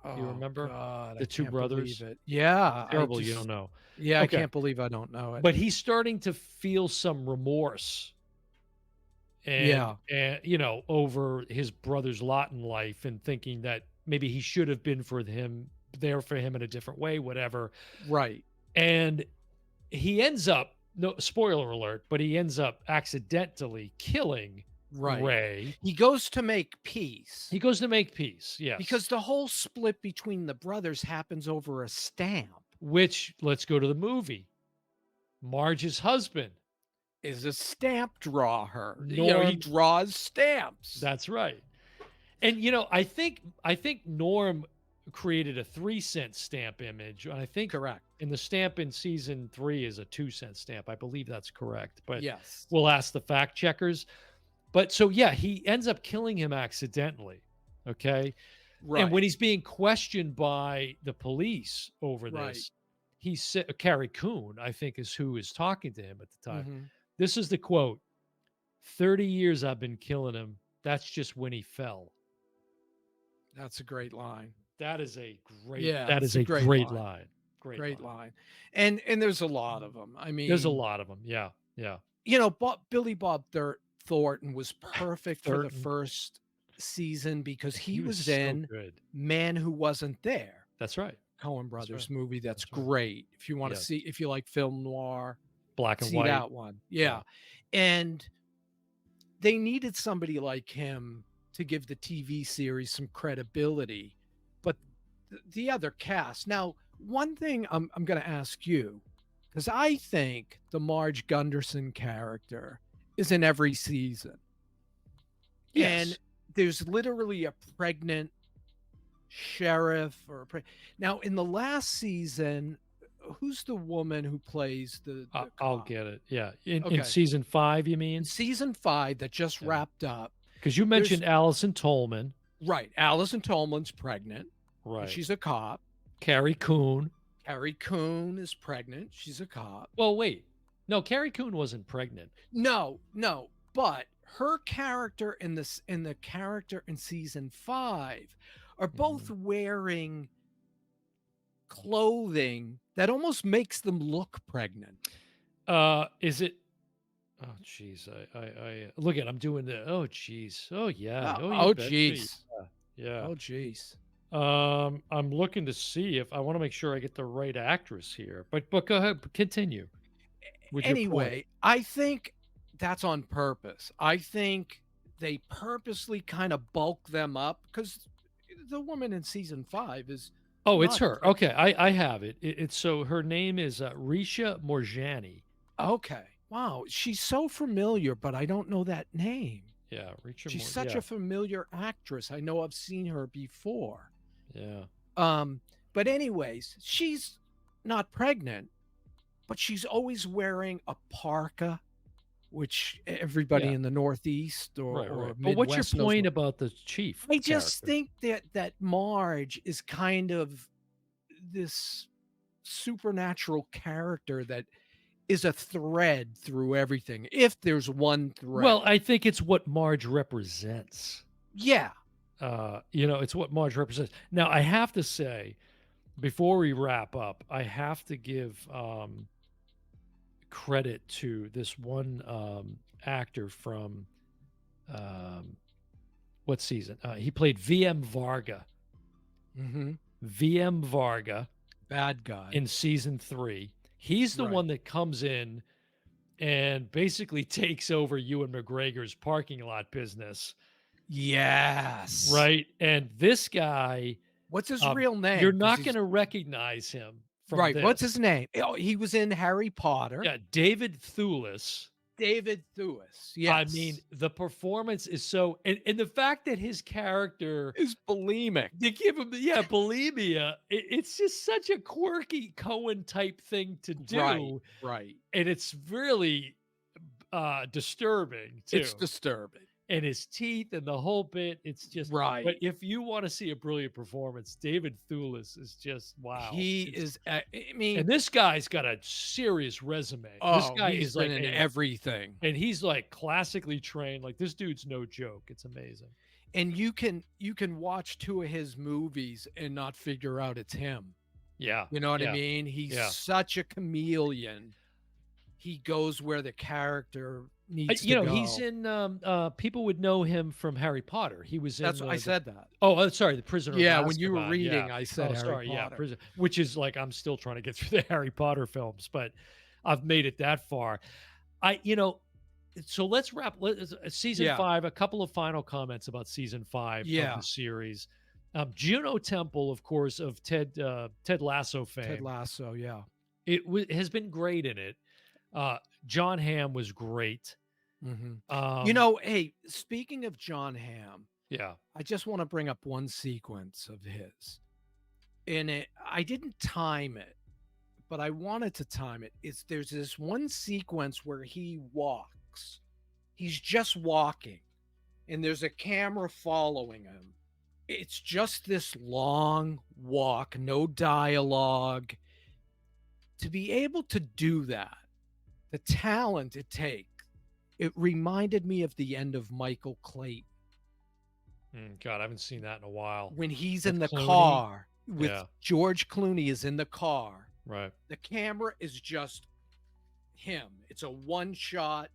Do you Oh remember god, I the two can't believe brothers? it. Yeah, I Terrible, you don't just know. yeah, I Okay, can't believe I don't know it. but he's starting to feel some remorse Yeah, and over his brother's lot in life and thinking that maybe he should have been for him there for him in a different way, whatever. right, And he ends up, no spoiler alert, but he ends up accidentally killing right. Ray. He goes to make peace He goes to make peace, yes. because the whole split between the brothers happens over a stamp. Which, let's go to the movie. Marge's husband, Is a stamp drawer. He Norm. draws stamps. That's right. And I think Norm created a 3-cent stamp image. And I think Correct. in the stamp in season 3 is a 2-cent stamp. I believe that's correct. But Yes. we'll ask the fact checkers. But so yeah, he ends up killing him accidentally. Okay. And Right, when he's being questioned by the police over right. this, he said Carrie Coon, I think, is who is talking to him at the time. Mhm. This is the quote: 30 years I've been killing him. That's just when he fell. That's a great line. That is a great Yeah, that it's is a a great great line. line. Great Great line. line. And there's a lot of them. I There's a mean, lot of them. Yeah. Yeah. Billy Bob Thornton was perfect for the Thurton. first season because he He was was so in good. Man Who Wasn't There, That's right. Coen That's right. Brothers movie. That's That's right. great. If you want to Yes. see, if you like film noir, Black and see white. that one. Yeah. Yeah. And they needed somebody like him to give the TV series some credibility. But the other cast. Now, one thing I'm going to ask you, because I think the Marge Gunderson character is in every season, and Yes. there's literally a pregnant sheriff now in the last season. Who's the woman who plays the I'll cop? get it. Yeah. In Okay, season 5, you in mean? season 5 that just Yeah. wrapped up, Because you there's mentioned Allison Tolman. right. Allison Tolman's pregnant. Right. She's a cop. Carrie Coon. Carrie Coon is pregnant. She's a cop. Well, wait. No, Carrie Coon wasn't pregnant. No, no, but her character in the character in season 5 are both Mhm. wearing clothing that almost makes them look pregnant. Is it Oh, jeez. I look at I'm doing the oh, jeez. Oh, yeah. Oh, Oh, you oh betcha. geez. Yeah. Oh geez. I'm looking to see if I want to make sure I get the right actress here. But go ahead, continue with your point. Anyway, I think that's on purpose. I think they purposely kind of bulk them up because the woman in season 5 is Oh, it's not her. Okay, I have it. It's so her name is Risha Morjani. okay. Wow, she's so familiar, but I don't know that name. Yeah, Risha She's Mor. such Yeah, a familiar actress. I know I've seen her before. yeah, Um, but anyways, she's not pregnant, but she's always wearing a parka, which everybody yeah. in the Northeast Right, or right. But what's your Midwest knows point what. about the chief I just character? think that Marge is kind of this supernatural character that is a thread through everything. If there's one thread. Well, I think it's what Marge represents. Yeah. It's what Marge represents. Now, I have to say, before we wrap up, I have to give credit to this one actor from um, what season? He played VM Varga. Mhm. VM Varga Bad guy. in season 3. He's the Right. one that comes in and basically takes over Ewan McGregor's parking lot business, Yes. right? And this guy, What's his real you're name? Because not going he's to recognize him from right. What's this. his name? Oh, he was in Harry Potter. Yeah, David Thewlis. David Thewlis. I mean, Yes. the performance is so, and the fact that his character, Is bulimic. they give him, yeah, bulimia. It's just such a quirky Cohen type thing to Right. do, Right. and it's really disturbing It's too. disturbing. And his teeth and the whole bit, it's just. But Right. if you want to see a brilliant performance, David Thewlis is just wow. He It's is I mean, and this guy's got a serious resume. This oh, guy he's is been like in a everything. and he's like classically trained. Like this dude's no joke. It's amazing. And you can watch 2 of his movies and not figure out it's him. Yeah, You know what I yeah, mean? He's yeah. such a chameleon. He goes where the character needs to He's go. in. People would know him from Harry Potter. He was That's in what I the. said that. Oh, sorry, the Prisoner of Yeah, when you were Azkaban. Yeah. reading, I said Oh, Harry sorry. Yeah, Potter. prison. Which is like I'm still trying to get through the Harry Potter films, but I've made it that far. I, you know, so let's wrap season Yeah. 5. A couple of final comments about season 5 of the Yeah. series. Juno Temple, of course, of Ted Lasso Ted fame. Lasso, yeah. Has been great in it. John Hamm was great. Mhm. Um, Hey, speaking of John Hamm, yeah. I just wanna bring up one sequence of his. And I didn't time it, but I wanted to time it. There's this one sequence where he walks. He's just walking, and there's a camera following him. It's just this long walk, no dialogue. To be able to do that, the talent it takes, it reminded me of the end of Michael Clayton God, I haven't seen that in a while. when he's in With the Clooney? car with Yeah, George Clooney is in the car. right. The camera is just him. It's a one shot,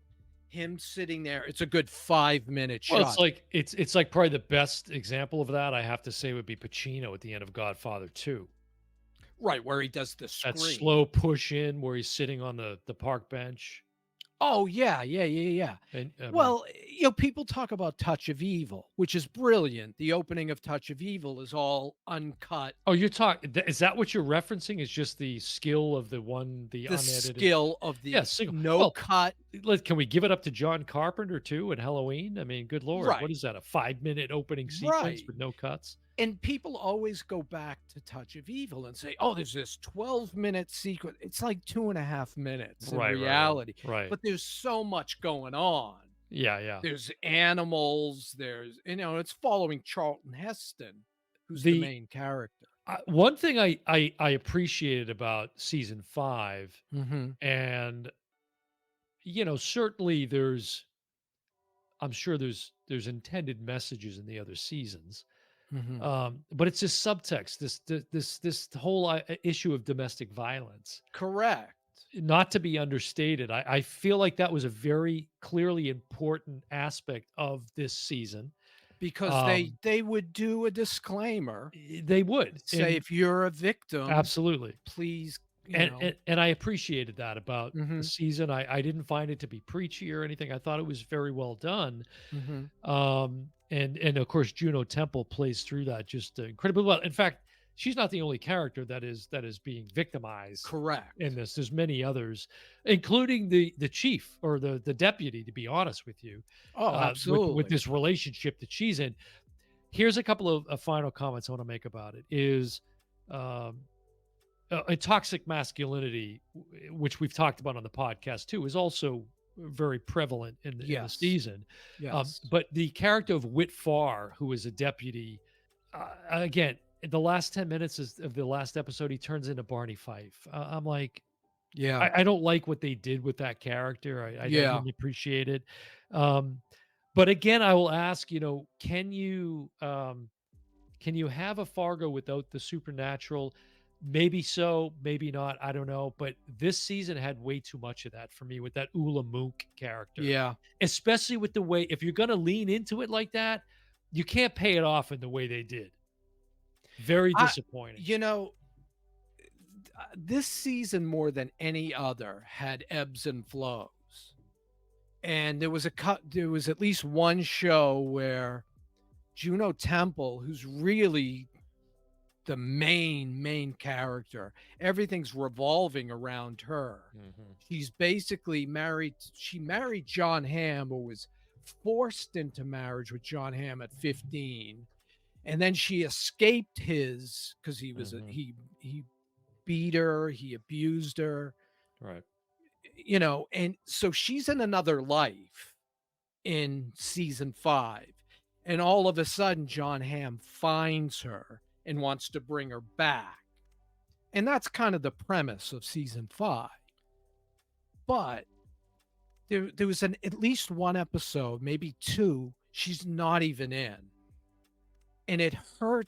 him sitting there. It's a good 5-minute Well, it's shot. like it's like probably the best example of that, I have to say, would be Pacino at the end of Godfather 2. Right, where he does the That scream. slow push in where he's sitting on the park bench. Oh, yeah, yeah, yeah, yeah. And I mean, Well, people talk about Touch of Evil, which is brilliant. The opening of Touch of Evil is all uncut. oh, you're talking, is that what you're referencing? Is just the skill of the The unedited? skill of Yeah, the single. no Well, cut. can we give it up to John Carpenter too in Halloween? I mean, good lord, what Right, is that? A 5-minute opening sequence right. with no cuts? And people always go back to Touch of Evil and say, "Oh, there's this 12-minute sequence." It's like 2.5 minutes in Right. reality, Right. but there's so much going on. Yeah, yeah. There's animals, it's following Charlton Heston, who's the The main character. one thing I appreciated about season 5, Mhm, and certainly I'm sure there's intended messages in the other seasons. mhm. But it's this subtext, this whole issue of domestic violence, Correct, not to be understated. I feel like that was a very clearly important aspect of this season. because they Um, they would do a disclaimer they would, and say, and "If you're a victim, absolutely, please," and I appreciated that about the Mhm, season. I didn't find it to be preachy or anything. I thought it was very well done. mhm. And of course Juno Temple plays through that just incredibly well. In fact, she's not the only character that is being victimized in Correct. this. There's many others, including the chief or the deputy, to be honest with you, Oh, with absolutely. this relationship that she's in. Here's a couple of final comments I want to make about it. Is um, a toxic masculinity, which we've talked about on the podcast too, is also very prevalent in the Yes, season. yes. But the character of Whit Farr, who is a deputy, again, the last 10 minutes of the last episode, he turns into Barney Fife. I'm like, Yeah, I don't like what they did with that character. I yeah. didn't appreciate it. Um, but again, I will ask, can you have a Fargo without the supernatural? Maybe so, maybe not. I don't know. But this season had way too much of that for me with that Ula Mook character, Yeah. especially with the way, if you're going to lean into it like that, you can't pay it off in the way they did. Very I disappointing. you know, this season more than any other had ebbs and flows. And there was at least one show where Juno Temple, who's really the main character, everything's revolving around her. Mhm. She's basically she married John Hamm, or was forced into marriage with John Hamm at 15. And then she escaped his because Mhm. he beat her, he abused her, Right. and so she's in another life in season 5. And all of a sudden John Hamm finds her and wants to bring her back. And that's kind of the premise of season 5. But there was at least one episode, maybe two, she's not even in. And it hurt.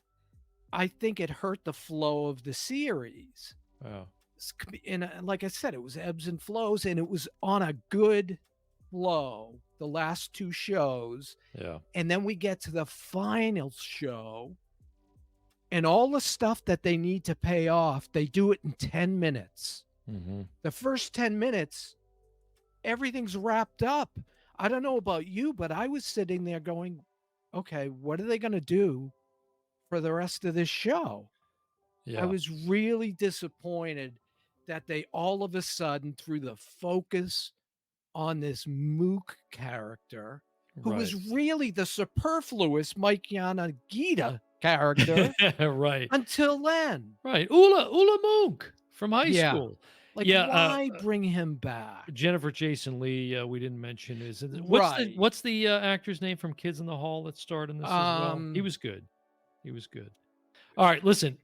I think it hurt the flow of the series. Oh, And like I said, it was ebbs and flows, and it was on a good flow the last two shows. yeah. And then we get to the final show, and all the stuff that they need to pay off, they do it in 10 minutes. Mhm. The first 10 minutes, everything's wrapped up. I don't know about you, but I was sitting there going, okay, what are they going to do for the rest of this show? I Yeah. was really disappointed that they all of a sudden threw the focus on this Mook character, who Right. was really the superfluous Mike Yanagita character Right. until then. Right. Ula Mook from high Yeah. school. Like, Yeah. why bring him back? Jennifer Jason Lee, we didn't mention, what's the Right. actor's name from Kids in the Hall that starred in this as well? He Um, was good. He was good. All right, listen,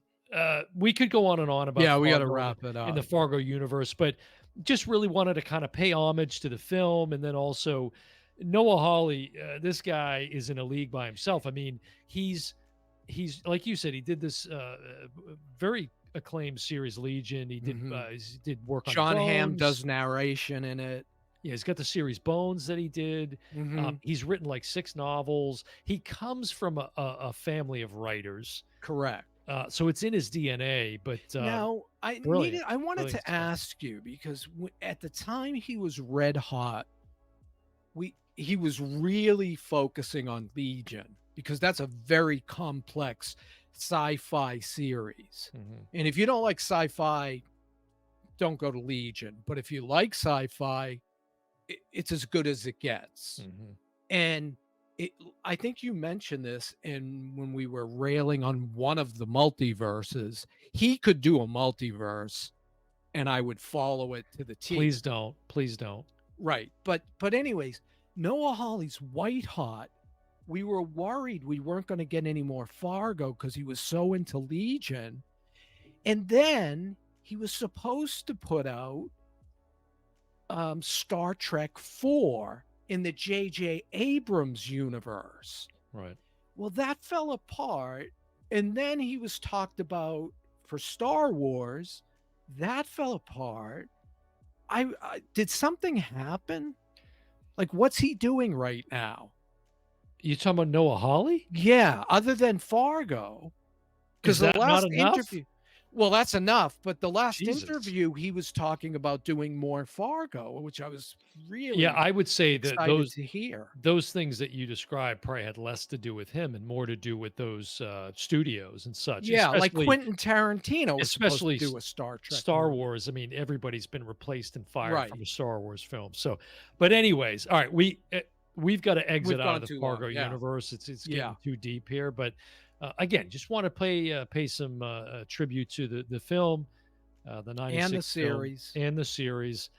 we could go on and on about yeah, we got to Fargo wrap it in the up. Fargo universe, but just really wanted to kind of pay homage to the film, and then also Noah Hawley. This guy is in a league by himself. I mean, he's like you said, he did this very acclaimed series Legion. Mhm. He did work on John Hamm Bones. does narration in it. Yeah, he's got the series Bones that he did. Mhm. He's written like 6 novels. He comes from a family of writers, Correct. so it's in his DNA. But Now, Brilliant, I wanted brilliant to stuff. ask you because at the time he was red hot, he was really focusing on Legion because that's a very complex sci-fi series. Mhm, And if you don't like sci-fi, don't go to Legion. But if you like sci-fi, it's as good as it gets. mhm. And it, I think you mentioned this when we were railing on one of the multiverses. He could do a multiverse, and I would follow it to the T. Please don't, please don't. Right. But anyways, Noah Hawley's white hot. We were worried we weren't going to get any more Fargo because he was so into Legion. And then he was supposed to put out Star Trek 4 in the J.J. Abrams universe. Right. Well, that fell apart. And then he was talked about for Star Wars. That fell apart. I did something happen? Like, what's he doing right now? You talking about Noah Hawley? Yeah, other than Fargo, because Is the that not last enough? interview, well, that's enough. But the last Jesus. interview, he was talking about doing more Fargo, which I was Yeah, really I would say that excited to hear. those things that you described probably had less to do with him and more to do with those, studios and such, Yeah, like Quentin Tarantino was supposed to especially do a Star Trek Star movie. Wars. I mean, everybody's been replaced and fired from Right. a Star Wars film. So, but anyways, all right, we've got to exit We've out of gone the too long. Fargo Yeah. universe. It's Yeah. getting too deep here. But again, just want to pay some tribute to the film, the And the '96 film series. and the series.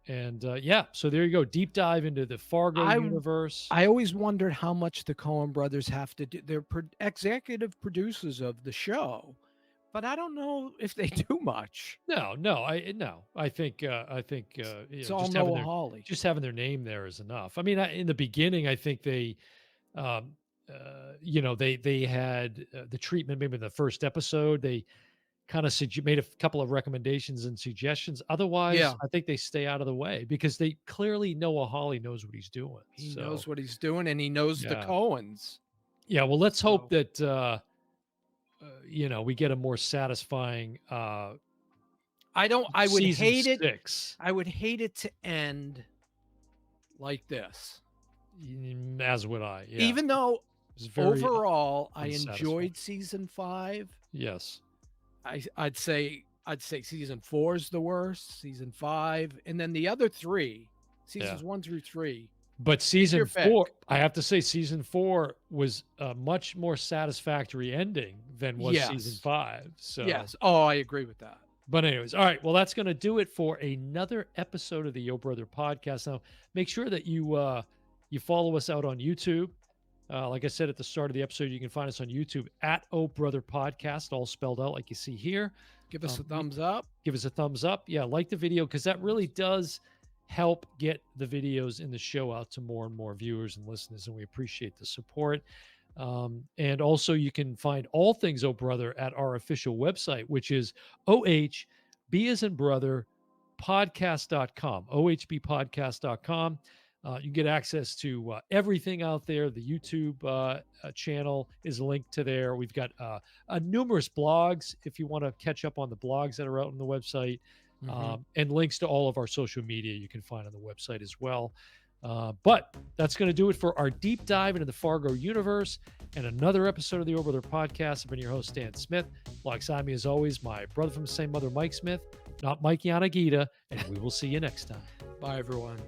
And yeah, so there you go. Deep dive into the Fargo I universe. I always wondered how much the Coen brothers have to do. They're executive producers of the show, but I don't know if they do much. No. I think It's all Noah Hawley. just having their name there is enough. I mean, in the beginning, I think they, um, they had the treatment. Maybe in the first episode, they kind of made a couple of recommendations and suggestions. Otherwise, Yeah, I think they stay out of the way because they clearly Noah Hawley knows what he's doing. he So knows what he's doing, and he knows the yeah, Coens. yeah. Well, let's hope So that we get a more satisfying I don't. I would season hate it. 6. I would hate it to end like this. As would I. Yeah. Even though It's very overall I unsatisfying. enjoyed season 5. Yes. I'd say season 4 is the worst, season 5, and then the other 3, Yeah. seasons 1 through 3. But Take season your pick. 4, I have to say season 4 was a much more satisfactory ending than was season Yes. 5. So, Yes. Oh, I agree with that. but anyways, all right. Well, that's going to do it for another episode of the Yo Brother podcast. Now, make sure that you follow us out on YouTube. Like I said at the start of the episode, you can find us on YouTube at Oh Brother Podcast, all spelled out like you see here. Give us a Um, thumbs up. Give us a thumbs up. Yeah, like the video because that really does help get the videos in the show out to more and more viewers and listeners, and we appreciate the support. And also, you can find all things Oh Brother at our official website, which is OHB as in brother podcast.com, ohbpodcast.com. You can get access to everything out there. The YouTube channel is linked to there. We've got numerous blogs if you want to catch up on the blogs that are out on the website, and links to all of our social media you can find on the website as well. But that's going to do it for our deep dive into the Fargo universe and another episode of the Over There podcast. I've been your host, Stan Smith. Alongside me, as always, my brother from the same mother, Mike Smith, not Mike Yanagita, and we will see you next time. Bye, everyone.